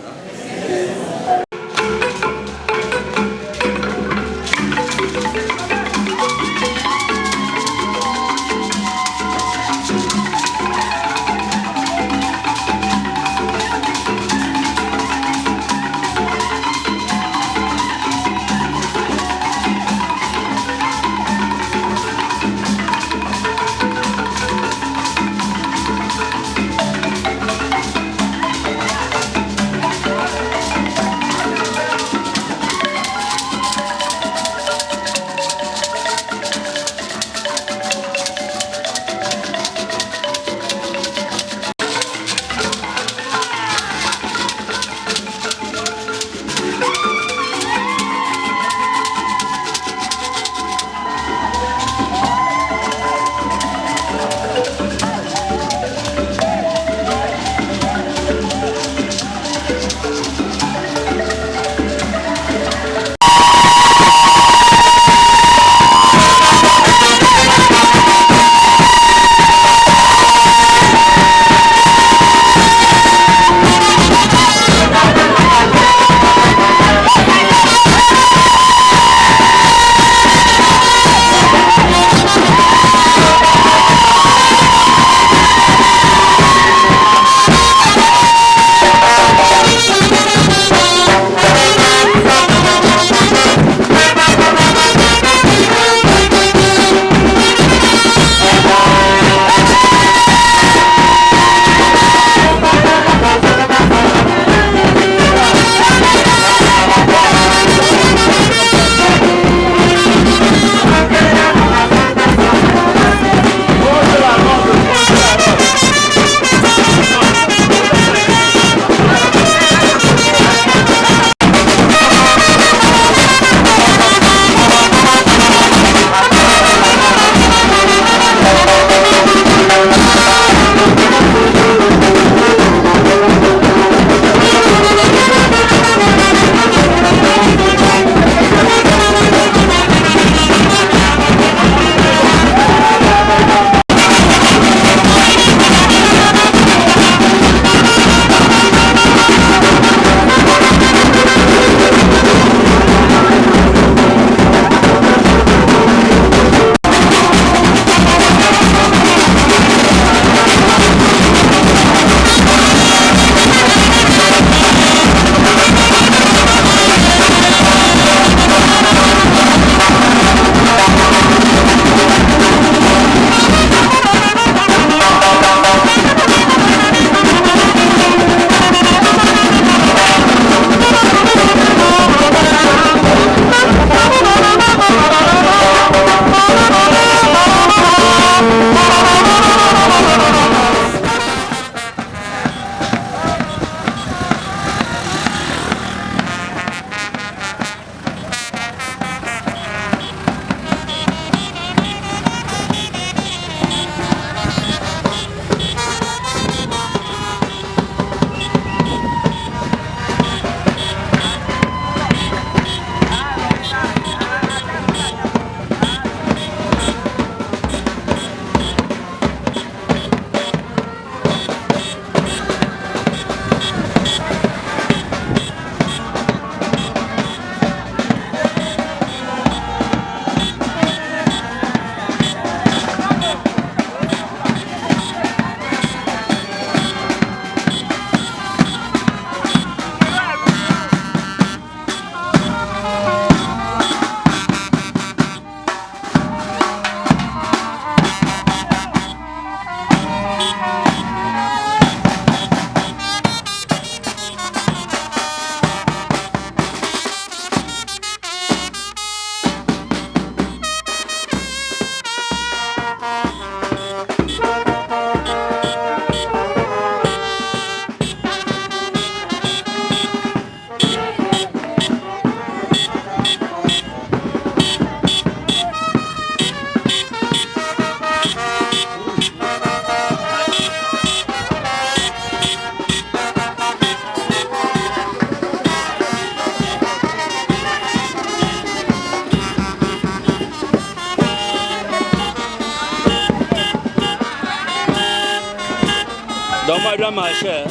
doit marcher.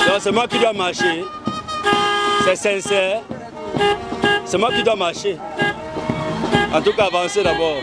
Donc c'est moi qui dois marcher. C'est sincère. C'est moi qui dois marcher. En tout cas, avancer d'abord.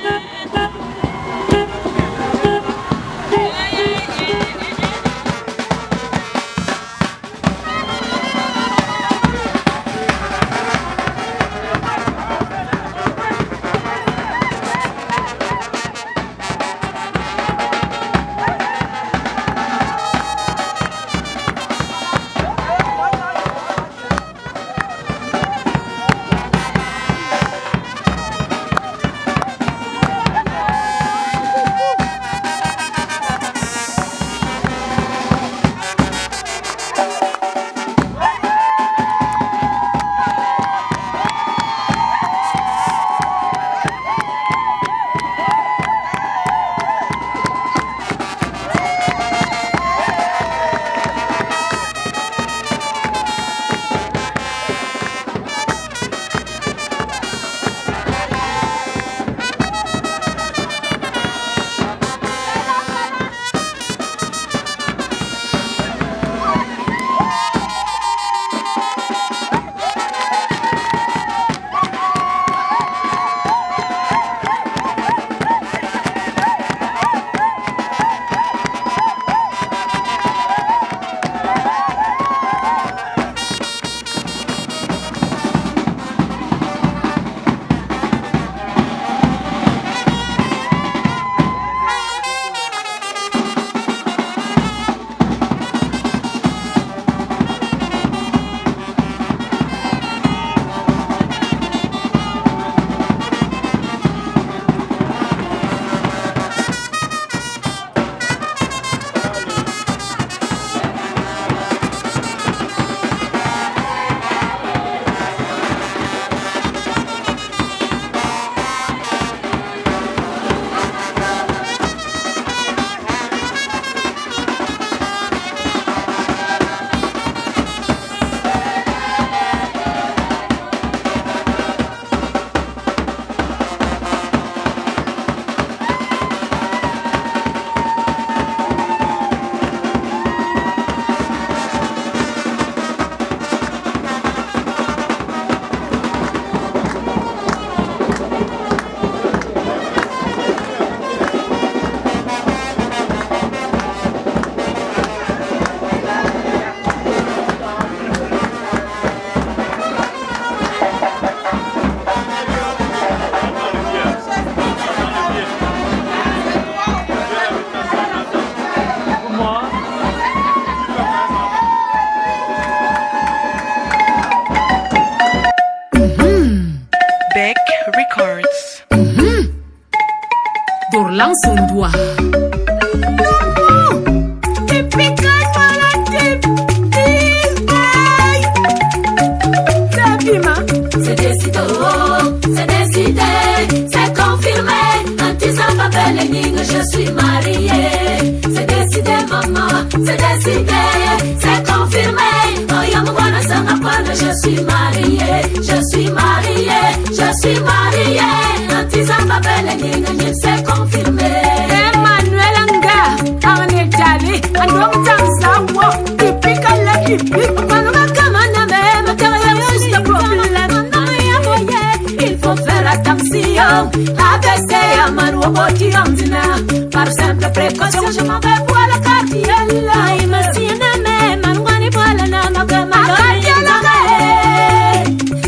Par simple précaution, je m'en vais pour la cartielle. Il me signe même, mangani pour la nama comme ma cartielle.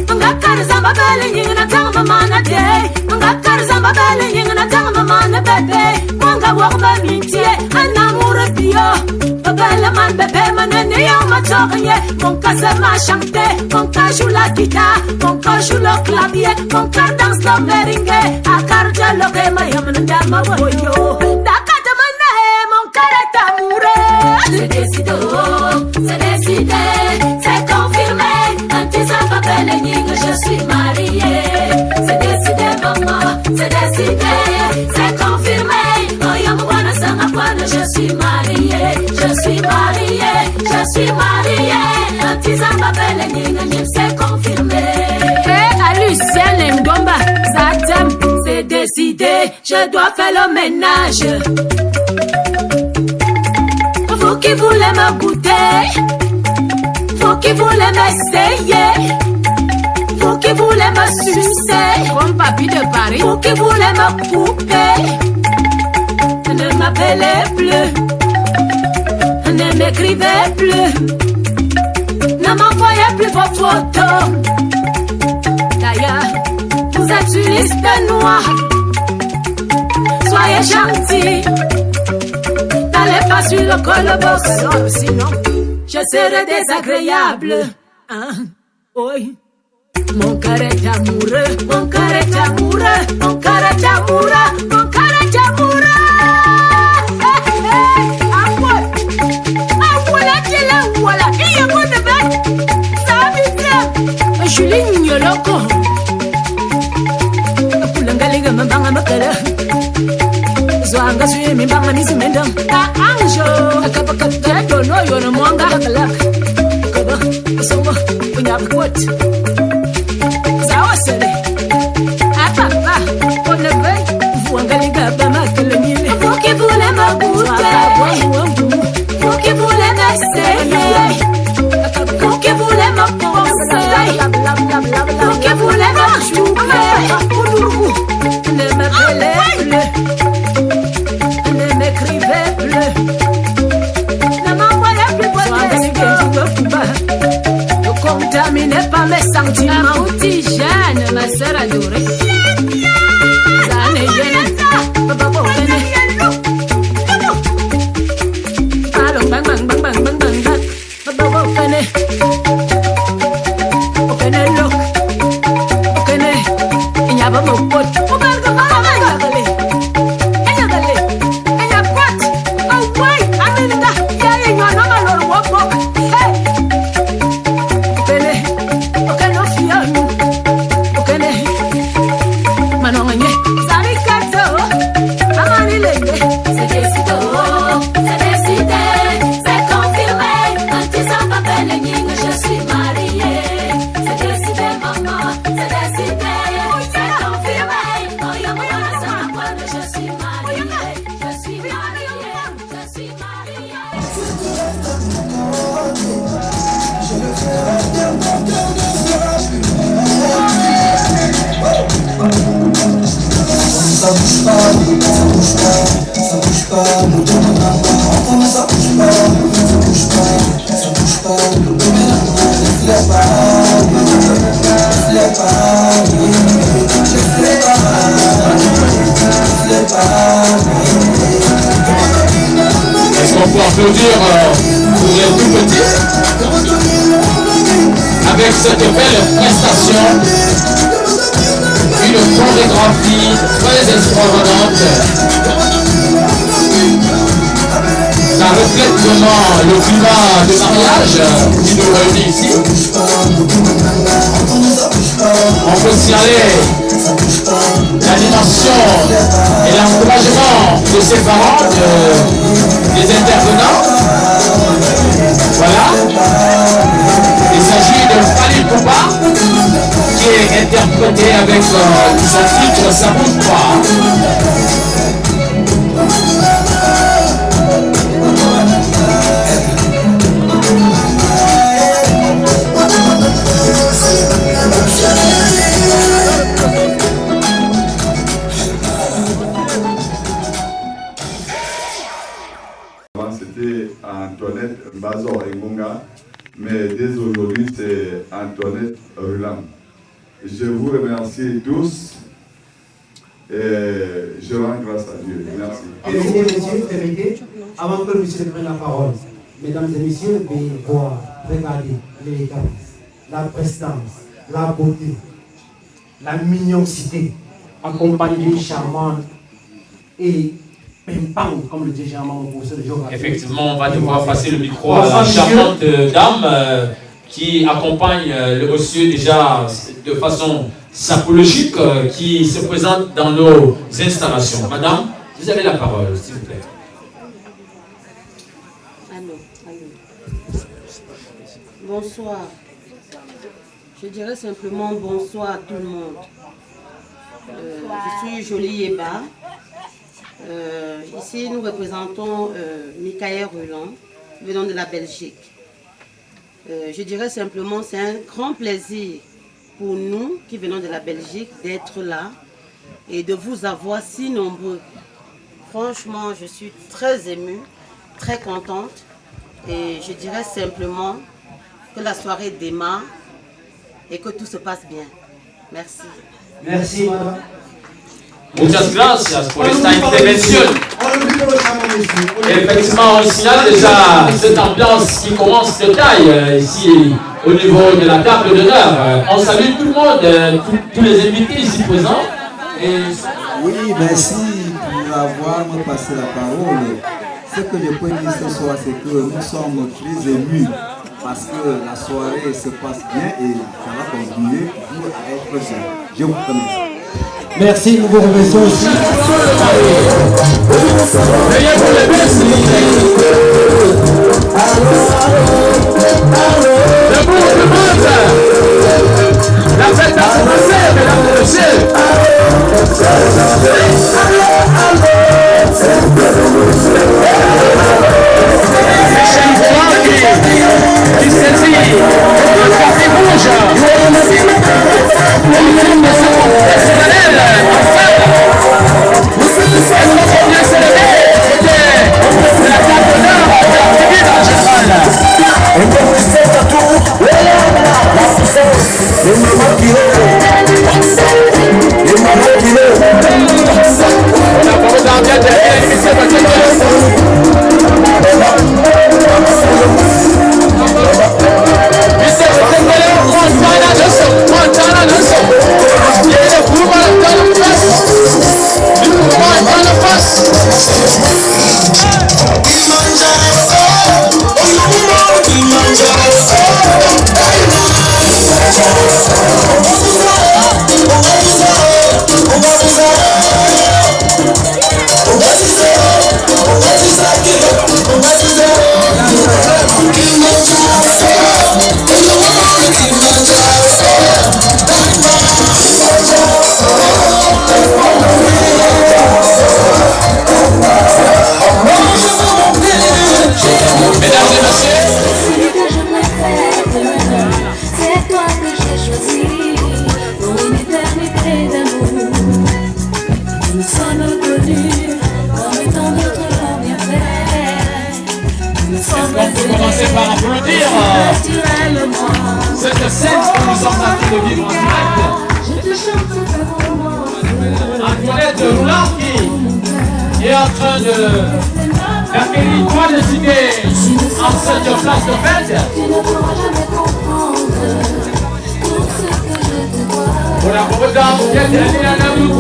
Mangakar zamba belle, yingna tanga mana day. Mangakar zamba belle, yingna tanga mana bebe. Mwanga wakba mintie, anamura bio. Belle man bébé, manene yo ma chokye. Mon cas se m'a chanté, mon cas joue la guitare, mon cas joue le clavier, mon cas danse le merengue. A cartielle, le game, yamana dama woyo. C'est décidé, c'est confirmé. Un petit appel énigme, je suis mariée. C'est décidé, maman, c'est décidé, c'est confirmé. Oh, yamwana sangapwana, je suis mariée, je suis mariée, je suis mariée. Un petit appel énigme, c'est confirmé.
Hey, à Lucienne Ngomba, ça t'aime, c'est décidé.
quitté, je dois faire le ménage. Vous qui voulez me goûter, vous qui voulez m'essayer, vous qui voulez me sucer, comme papy de Paris, vous qui voulez me couper, ne m'appelez plus, ne m'écrivez plus, ne m'envoyez plus vos photos. D'ailleurs, vous êtes une liste noire, soyez gentils, n'allez pas sur le col, sinon je serai désagréable. Hein? Oui. Mon cœur est amoureux, mon cœur est amoureux, mon cœur est amoureux, mon cœur est amoureux. Voilà, il y a mon bébé, ça va vite. Julie Nyoloko. Pulangalinga mambanga makala. Zwanga suye mimbanga nizimenda. Ta anjo, akapaka dono yona mwanga hakalak. Kaba, songo, unyabkwat. Zawasere. Apapa, on ne veut. Vuangalinga bamakala nyine. Vous qui voulez me goûter. Vous qui voulez m'essayer, vous qui voulez me penser, vous qui voulez me jouer, ne m'appelez plus, ne m'écrivez plus, ne m'envoyez plus votre lettre, ne contaminez pas mes sentiments. Outil jeune, ma soeur adorée.
Est-ce qu'on peut applaudir pour les tout petits avec cette belle prestation, une chorégraphie très extravagante. Ça reflète vraiment le climat de mariage qui nous réunit ici. On peut signaler l'animation et l'encouragement de ses parents, des intervenants. Voilà. Il s'agit de Fali Poupa qui est interprété avec son titre Ça bouge pas.
C'était Antoinette Mbazor Engonga, mais dès aujourd'hui c'est Antoinette Rulam. Je vous remercie tous et je rends grâce à Dieu. Merci.
Mesdames et messieurs, permettez, avant que monsieur prenne la parole, mesdames et messieurs, de voir, regarder l'élégance, la prestance, la beauté, la mignonité, accompagnée d'une charmante et pimpante, comme le dit Germain au professeur de géographie.
Effectivement, on va devoir passer le micro à la charmante dame qui accompagne le monsieur déjà de façon sapologique, qui se présente dans nos installations. Madame, vous avez la parole, s'il vous plaît.
Bonsoir. Je dirais simplement bonsoir à tout le monde. Je suis Jolie Yeba. Ici, nous représentons Michael Ruland, venant de la Belgique. Je dirais simplement, c'est un grand plaisir pour nous qui venons de la Belgique d'être là et de vous avoir si nombreux. Franchement, je suis très émue, très contente et je dirais simplement que la soirée démarre et que tout se passe bien. Merci.
Merci, madame.
Muchas gracias por esta intervención. Effectivement, on signale déjà cette ambiance qui commence de taille ici au niveau de la table d'honneur. On salue tout le monde, tous les invités ici présents.
Oui, merci pour avoir me passé la parole. Ce que je peux dire ce soir, c'est que nous sommes très émus parce que la soirée se passe bien et ça va continuer pour être bien. Je vous remercie.
Merci, nous vous remercions aussi.
La fête a commencé, mesdames et messieurs. Qui saisit le quartier rouge. Le film de ce professionnel en fait. Est-ce qu'on peut bien célébrer? C'était la table d'honneur de la tribune en général. On a beaucoup d'ambiance derrière l'émission de cette scène que nous sommes en train de vivre en direct. Antoinette Rouland qui est en train d'acquérir 3 décidés en cette place de fête. Voilà, pour vous dire, il y a des gens qui ont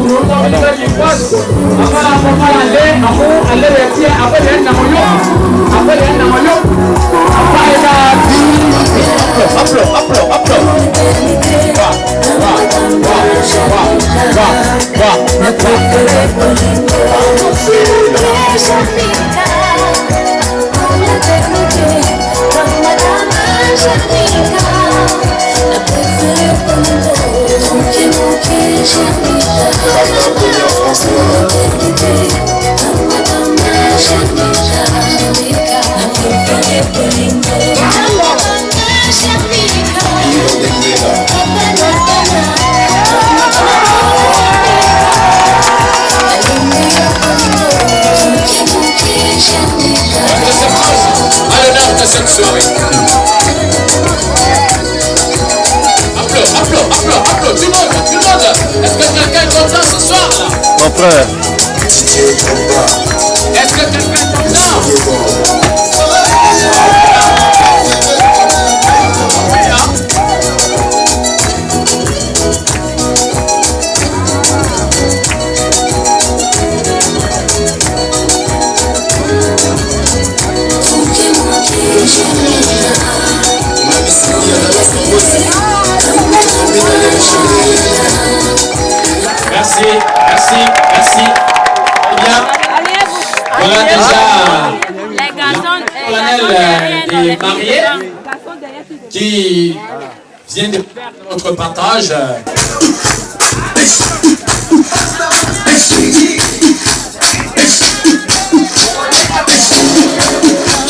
cette soirée. Applaudis, tout le monde. Est-ce que quelqu'un est content ce soir là?
Mon frère.
Est-ce que quelqu'un est content? Merci. Eh bien, voilà déjà le colonel des mariés qui vient de faire notre partage.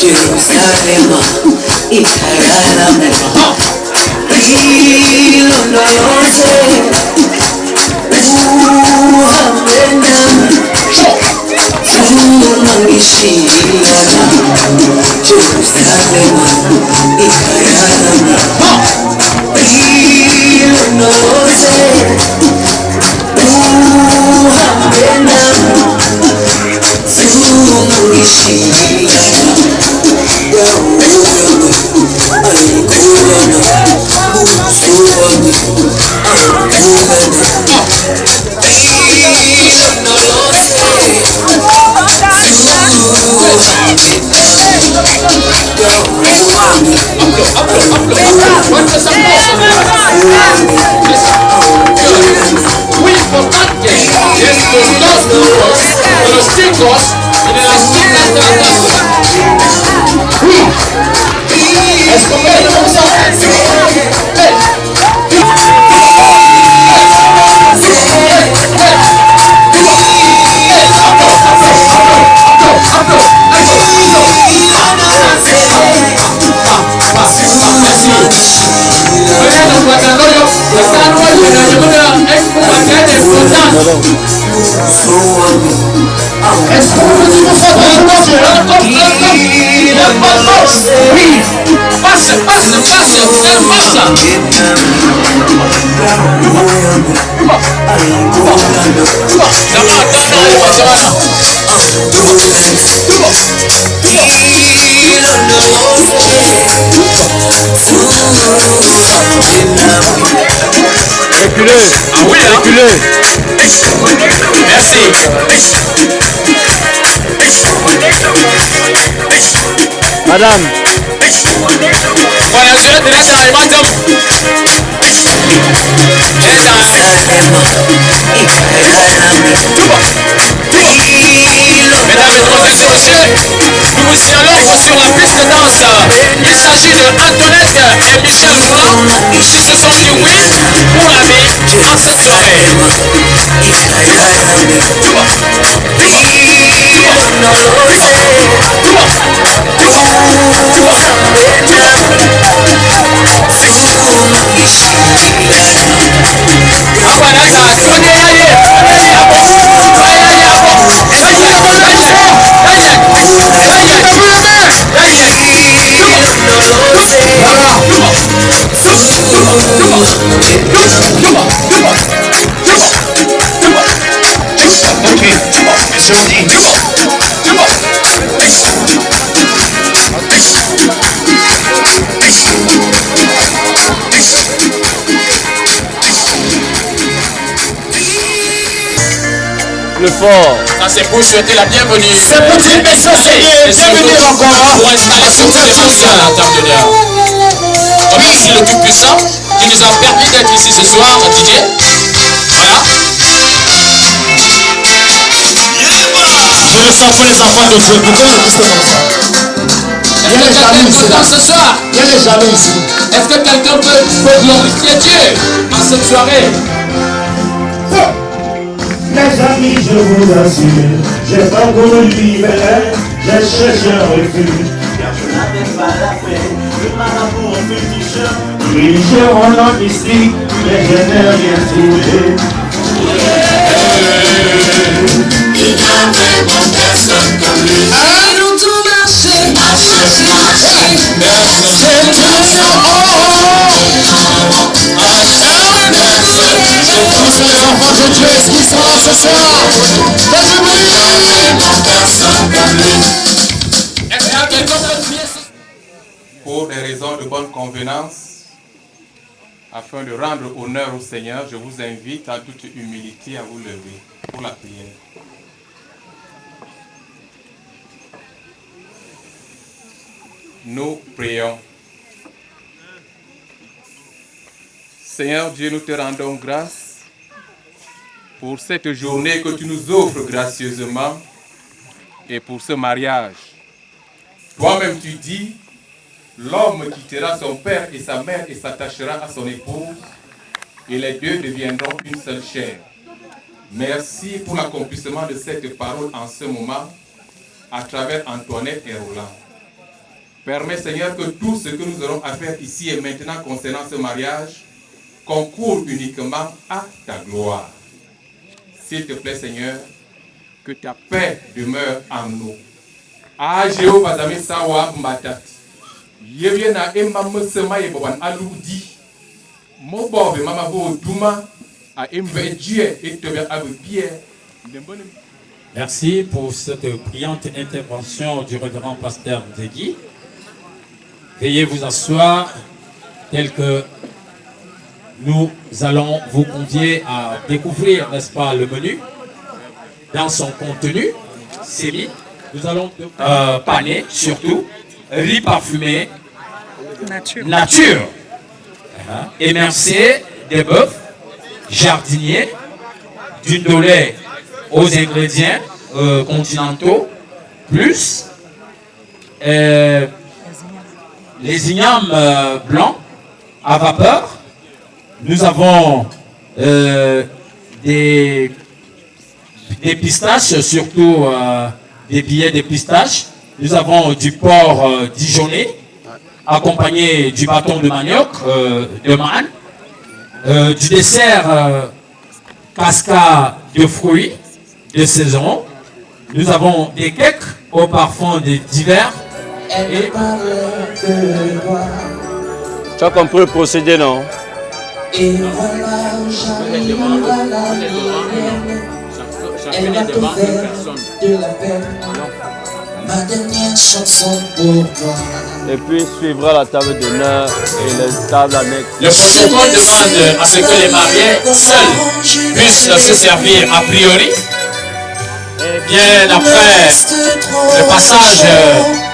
Jerusalem, Ikaralame, Ilondolose, Uhamena, Zumangishiyana, Jerusalem, Ikaralame, Ilondolose, Uhamena, Zumangishiyana.
Reculez, reculez.
Merci.
Madame.
Voyageurs de la salle, madame. Mesdames, mesdemoiselles et messieurs, nous vous signalons que sur la piste de danse, il s'agit de Antoinette et Michel Roland qui se sont dit oui pour la vie en cette soirée.
Le fort.
Ça c'est pour souhaiter la bienvenue.
C'est pour dire que ça c'est bienvenue encore.
Pour installer son présence à la table d'honneur. Remercie le Tout-Puissant qui nous a permis d'être ici ce soir, Didier. Voilà.
Je le sens pour les enfants de Dieu. Pourquoi le plus comme ça?
Est-ce que quelqu'un est content ce soir?
Il n'y a jamais ici.
Est-ce que quelqu'un peut glorifier Dieu en cette soirée?
Mes amis, je vous assure, j'ai pas voulu libérer, j'ai cherché un refuge. Car je n'avais pas la paix, le marabout en féticheur. Religieux en langue mystique, mais je n'ai rien trouvé. Il n'y a vraiment personne comme lui. Allons tout marcher, marcher. C'est tout ça, tous les enfants de Dieu, est-ce qu'ils sont là ce soir?
Pour des raisons de bonne convenance, afin de rendre honneur au Seigneur, je vous invite en toute humilité à vous lever pour la prière. Nous prions. Seigneur Dieu, nous te rendons grâce pour cette journée que tu nous offres gracieusement et pour ce mariage. Toi-même tu dis,
L'homme quittera son père et sa mère et s'attachera à son épouse, et les deux deviendront une seule chair. Merci pour l'accomplissement de cette parole en ce moment, à travers Antoinette et Roland. Permets, Seigneur, que tout ce que nous aurons à faire ici et maintenant concernant ce mariage concourt uniquement à ta gloire. S'il te plaît, Seigneur, que ta paix demeure en nous. Ah, Jéhovah, Zami Sawa Mbatat. Yeviena Emma Sema Yeboban Aloudi. Mobobe Mama Bo Duma. A Embe Dieu et Tobia Abu Pierre.
Merci pour cette brillante intervention du révérend pasteur Degui. Veuillez vous asseoir tel que nous allons vous convier à découvrir, n'est-ce pas, le menu dans son contenu. C'est nous allons paner surtout riz parfumé nature. Émercé des bœufs jardiniers d'une dolée aux ingrédients continentaux, plus les ignames blancs à vapeur. Nous avons des pistaches, surtout des billets de pistaches. Nous avons du porc dijonné, accompagné du bâton de manioc, de manne, du dessert cascade de fruits de saison. Nous avons des cakes au parfum divers. Et...
Tu as compris le procédé, non?
Et voilà, j'arrive à la mienne. Elle va te faire de la peine. Ma dernière chanson pour toi.
Et puis suivra la table d'honneur et les tables annexes.
Le protocole demande à ce que les mariés seuls puissent se servir a priori. Bien après, le passage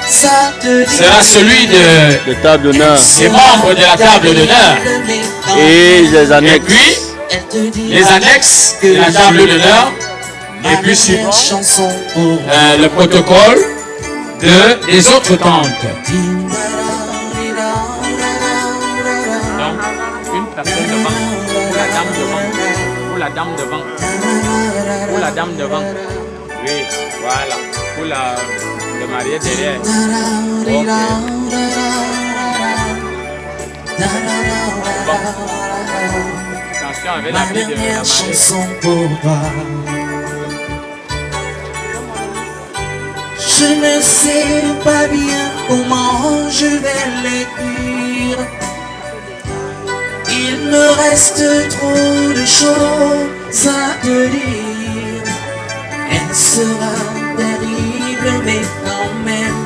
sera celui des membres de la table d'honneur
et les annexes.
Et puis les annexes de la table d'honneur. Et puis suivant le protocole des autres tantes.
Donc, une personne devant, ou la dame devant, ou la dame devant, ou la dame devant. Oui, voilà. Pour le marié derrière. Okay. Bon. Attention avec la vie de la mariée.
Je ne sais pas bien comment je vais l'écrire. Il me reste trop de choses à te dire. Elle sera terrible, mais quand même,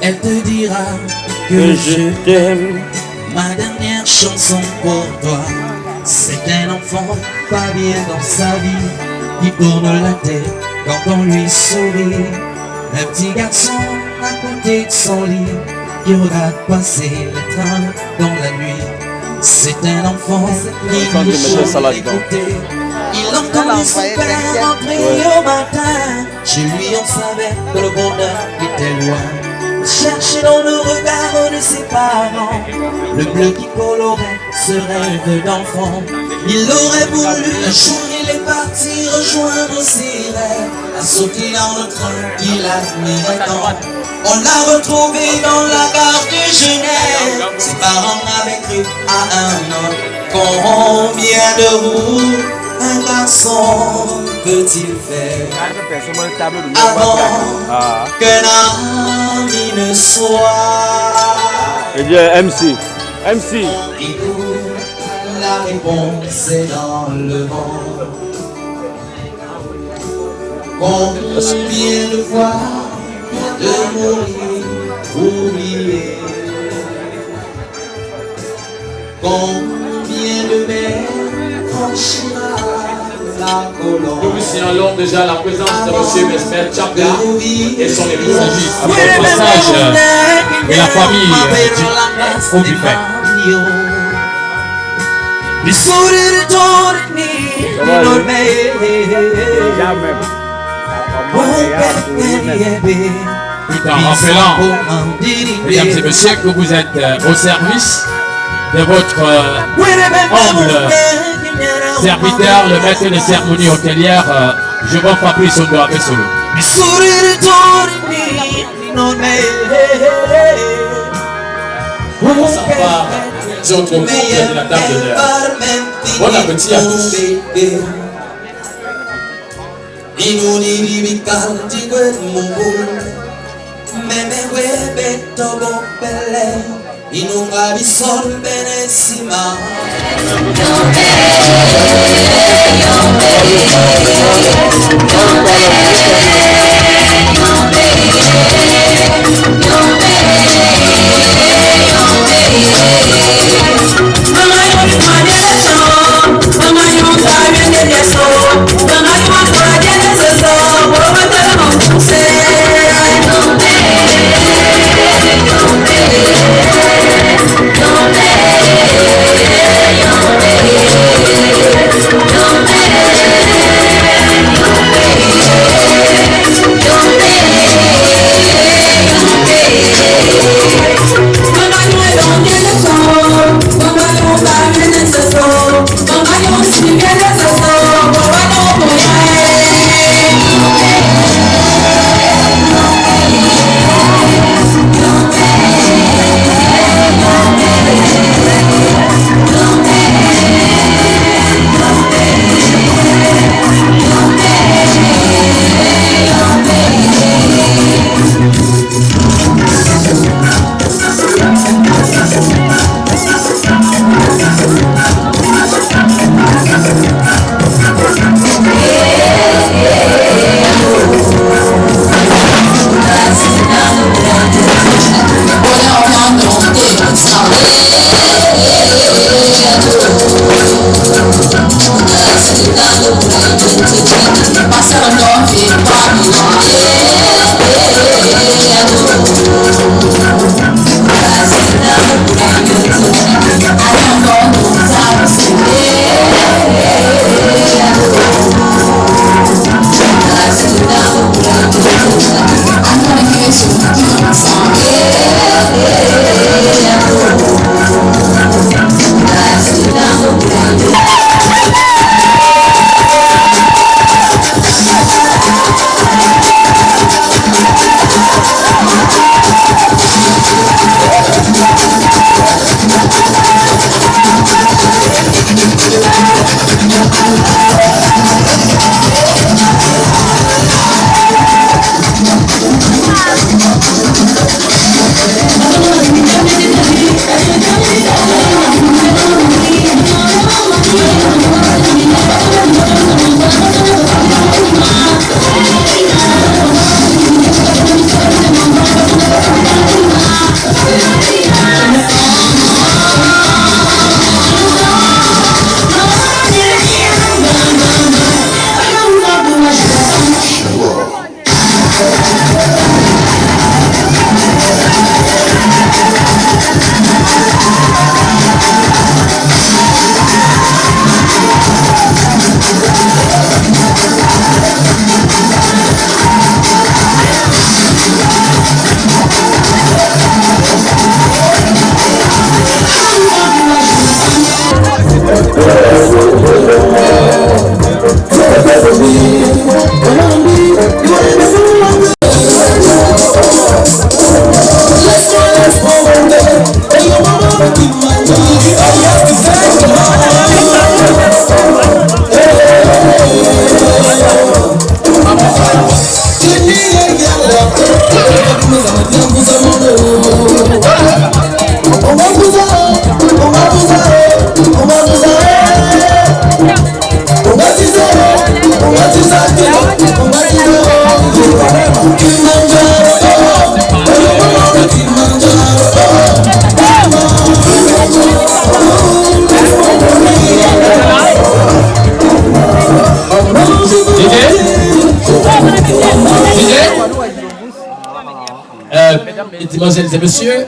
elle te dira que je t'aime. Ma dernière chanson pour toi, c'est un enfant pas bien dans sa vie, qui tourne la tête quand on lui sourit. Un petit garçon à côté de son lit, qui regarde passer le temps dans la nuit. C'est un enfant qui nous chante d'écouter. Il entend son père rentrer au matin. Chez lui on savait que le bonheur était loin. Chercher dans le regard de ses parents le bleu qui colorait ce rêve d'enfant. Il aurait voulu un jour il est parti rejoindre ses rêves, a sauté dans le train qu'il admirait tant. On l'a retrouvé dans la gare de Genève. Ses parents avaient cru à un homme. Combien de routes un garçon peut-il faire avant qu'un ami ne soit?
Et bien MC.
La réponse est dans le vent. Combien de fois de mourir oublié? Combien de mers franchira la colonne?
Nous signalons déjà la présence de M. Mesmer Tchapla et son épouse après le passage de la famille au buffet.
Mi sorelle torni non me.
tout en rappelant, mesdames et messieurs, que vous êtes au service de votre humble serviteur, le maître de cérémonie hôtelière, Jevon Fabrice Ondo Abesolo. Ça va, c'est autre couple de la table d'honneur. Bon appétit à tous. Mesdemoiselles et messieurs,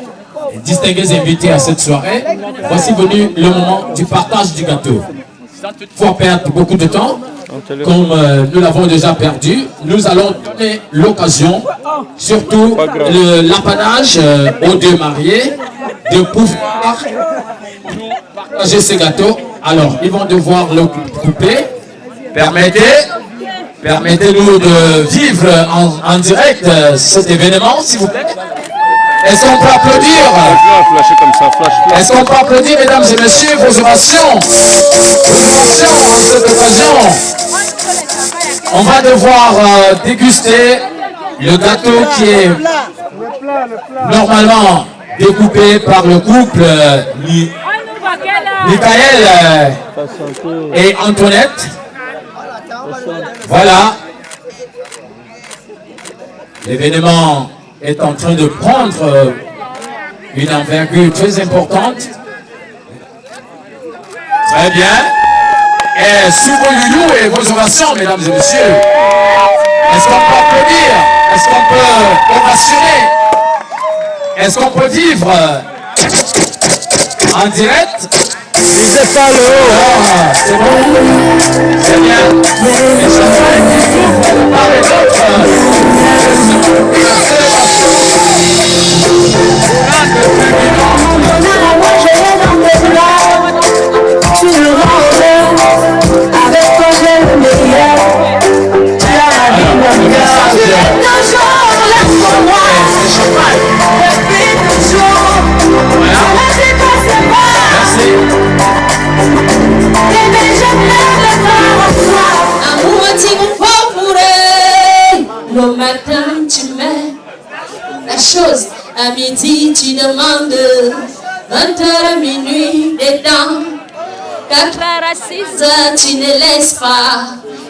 distingués invités à cette soirée, voici venu le moment du partage du gâteau. Pour perdre beaucoup de temps, comme nous l'avons déjà perdu, nous allons donner l'occasion, surtout l'apanage aux deux mariés, de pouvoir partager ces gâteaux. Alors, ils vont devoir le couper. Permettez-nous de vivre en direct cet événement, s'il vous plaît. Est-ce qu'on peut applaudir? Est-ce qu'on peut applaudir, mesdames et messieurs, vos ovations? En cette occasion, on va devoir déguster le gâteau qui est normalement découpé par le couple Michael et Antoinette. Voilà. L'événement est en train de prendre une envergure très importante. Très bien. Et sous vos loulous et vos ovations, mesdames et messieurs, est-ce qu'on peut applaudir? Est-ce qu'on peut ovationner? Est-ce qu'on peut vivre en direct?
Lisez pas le haut.
C'est bon. C'est bien. Les chansons qui souffrent de part et d'autre.
Tu le rends avec ton gel meilleur. Tu as la vie meilleure. Tu es toujours là pour moi. Depuis toujours. Voilà. Je ne sais pas.
Merci.
Bébé, je pleure le temps en toi. Amour, tu me fais pour le matin, tu mets la chose. À midi, tu demandes 20h à minuit dedans. 4h à 6h, tu ne laisses pas.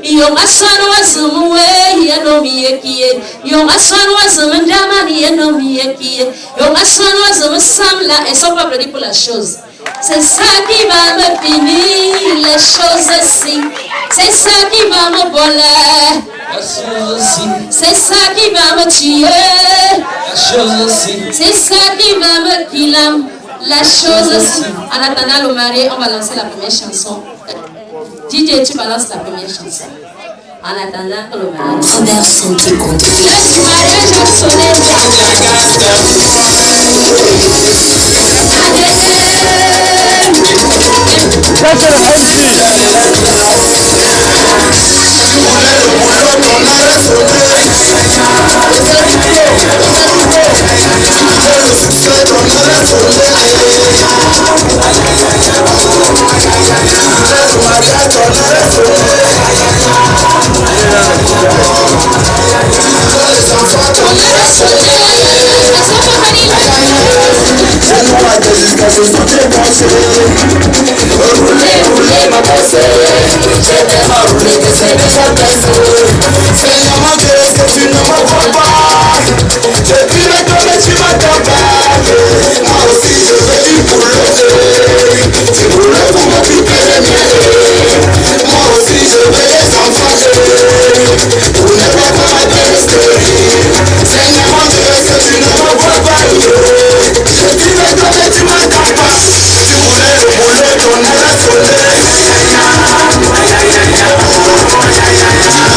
Yonga sanwa zumwe yenomi yekie. Yonga sanwa zumendamani yenomi yekie. Yonga sanwa zumsamla. Et son peuple dit pour la chose. C'est ça qui va me finir les choses ici. C'est ça qui va me voler. C'est ça qui va me tuer. C'est ça qui va me killer. La chose aussi. En attendant le marié, on va lancer la première chanson. DJ, tu balances la première chanson. En attendant le marié. Robert Santé contre. Le marié, je vous sonne. Yeah.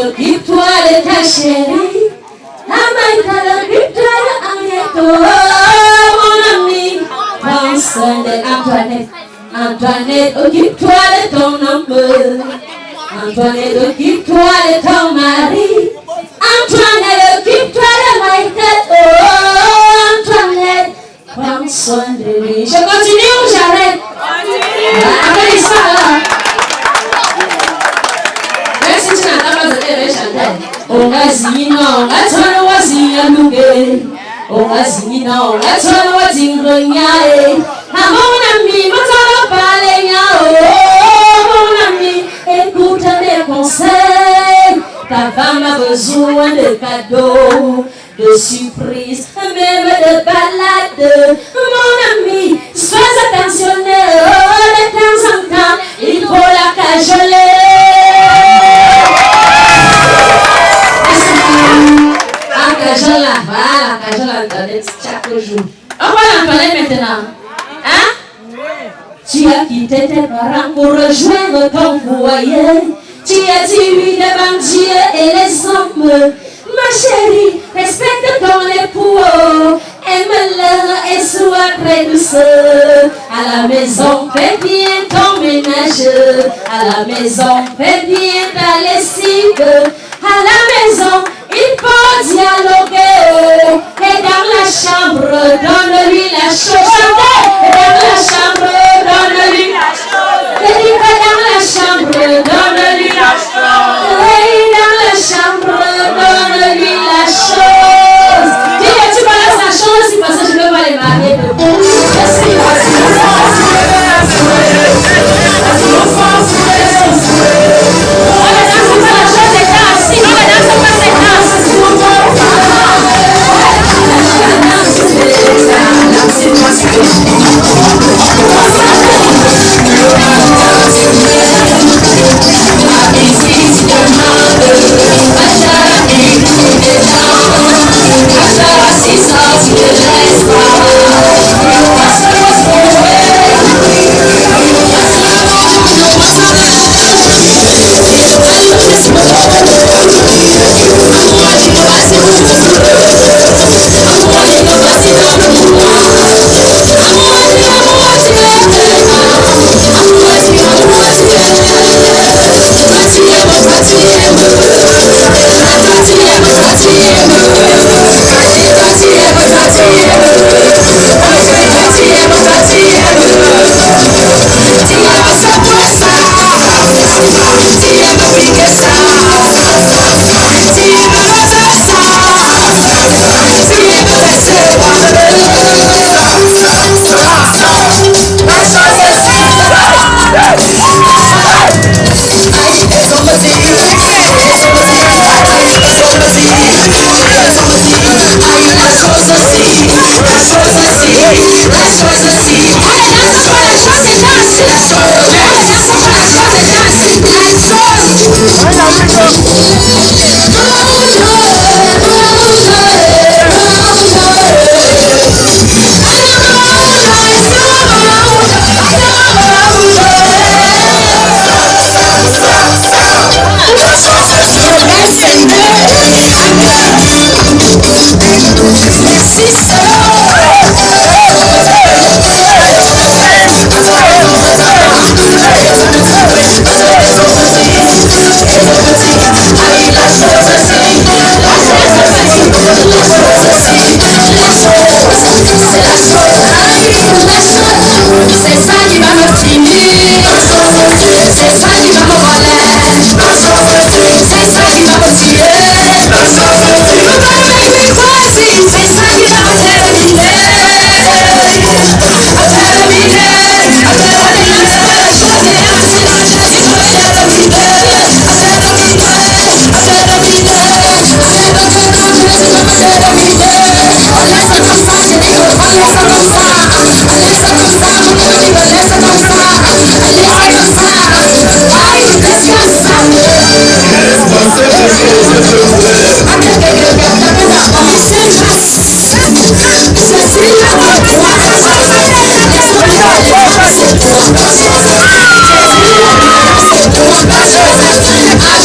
occupe-toi de ta chérie. Amaïta, occupe-toi de Amieto. Mon ami, pense d'Antoinette. Antoinette, occupe-toi de ton homme. Antoinette, occupe-toi de ton mari. Antoinette, occupe-toi de Michael. Oh, Antoinette, prends soin de lui. Je continue ou j'arrête? Après l'histoire là. Même si tu n'entends pas, je vais chanter. On va ziner, on va t'en oisir loué. On va ziner, on va t'en oisir regnaé. Ah mon ami, moi t'en parler. Oh mon ami, écoute mes conseils. Ta femme a besoin de cadeaux, de surprises, même de balades. Mon ami, sois attentionné. De temps en temps, il faut la cajoler. Cajola, voilà, cajola Antoinette chaque jour. On va l'Antoinette maintenant. Hein? Tu as quitté tes parents pour rejoindre ton foyer. Tu as tué les bandits et les hommes. Ma chérie, respecte ton époux. Aime-le et sois très douce. À la maison, fais bien ton ménage. À la maison, fais bien ta lessive. À la maison, il faut dialoguer. Et dans la chambre, donne-lui la chose. Et dans la chambre, donne-lui la chose. Et dans la chambre, donne-lui la chose. Et dans la chambre, donne-lui la chose. Dis-le, tu balances la chose, parce que je ne veux pas les marier de vous. Merci.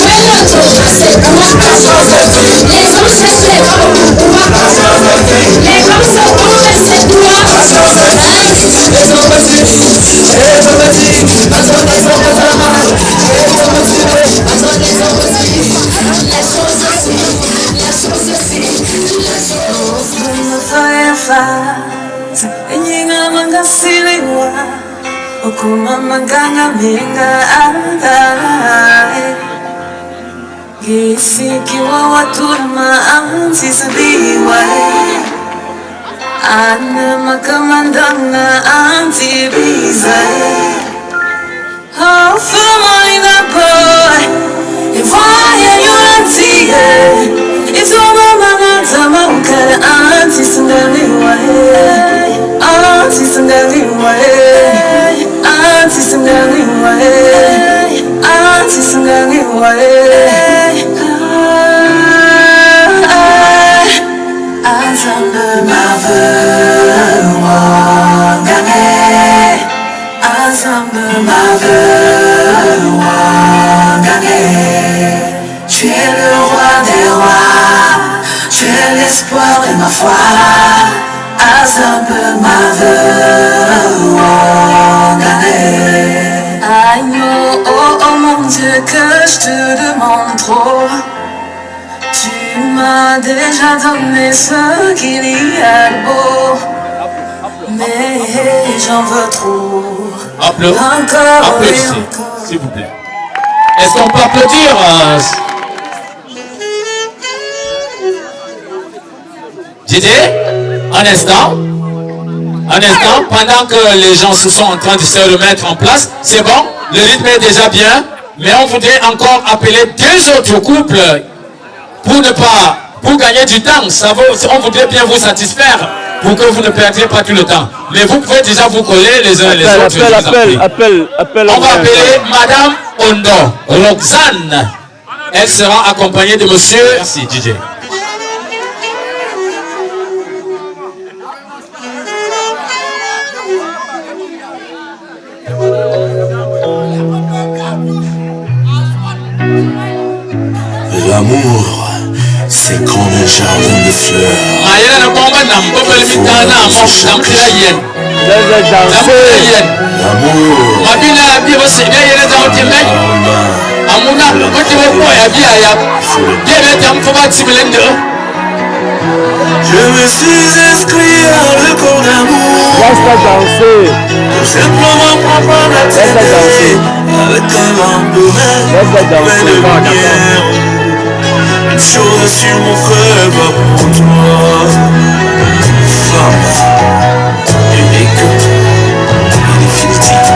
Après le tour, Gisikiwa watu na maanzi sabiwa Ana makamandana anti biza Oh, fama ina boy Ifaya yulantiye Izo mama natama ukara anti sangaliwa Anti sangaliwa Anti sangaliwa Anti sangaliwa Azambe mavewangane Azambe mavewangane Tu es le roi des rois Tu es l'espoir de ma foi Azambe mavewangane I know, oh mon Dieu, que je te demande trop Tu m'as déjà donné ce qu'il y a de beau Mais j'en veux trop
Applaudissez, s'il vous plaît. Est-ce qu'on peut applaudir Didier, un instant, pendant que les gens se sont en train de se remettre en place, c'est bon, le rythme est déjà bien, mais on voudrait encore appeler 2 autres couples pour gagner du temps. On voudrait bien vous satisfaire pour que vous ne perdiez pas tout le temps. Mais vous pouvez déjà vous coller les uns les autres.
Appel.
On va appeler Madame Ondo, Roxane. Elle sera accompagnée de monsieur. Merci, DJ.
L'amour, c'est comme un jardin de fleurs. Je me suis inscrit à le corps d'amour. Pour simplement prendre la tête avec un lendemain plein de lumière. Une chose sur mon cœur va pour toi. Femme unique et définitive.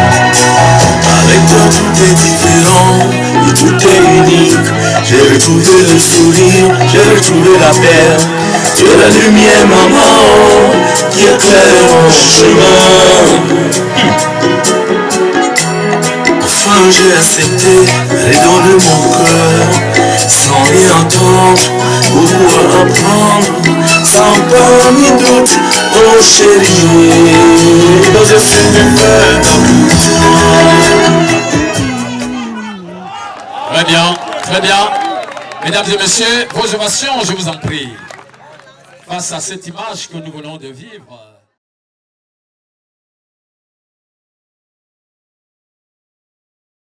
Avec toi tout est différent et tout est unique. J'ai retrouvé le sourire, j'ai retrouvé la paix. Tu es la lumière, maman, qui éclaire mon chemin. Enfin j'ai accepté les dons de mon cœur, sans rien entendre ou apprendre, sans peur ni doute, oh chérie, je suis du cœur d'amour.
Très bien, très bien. Mesdames et messieurs, vos ovations, je vous en prie. Face à cette image que nous venons de vivre,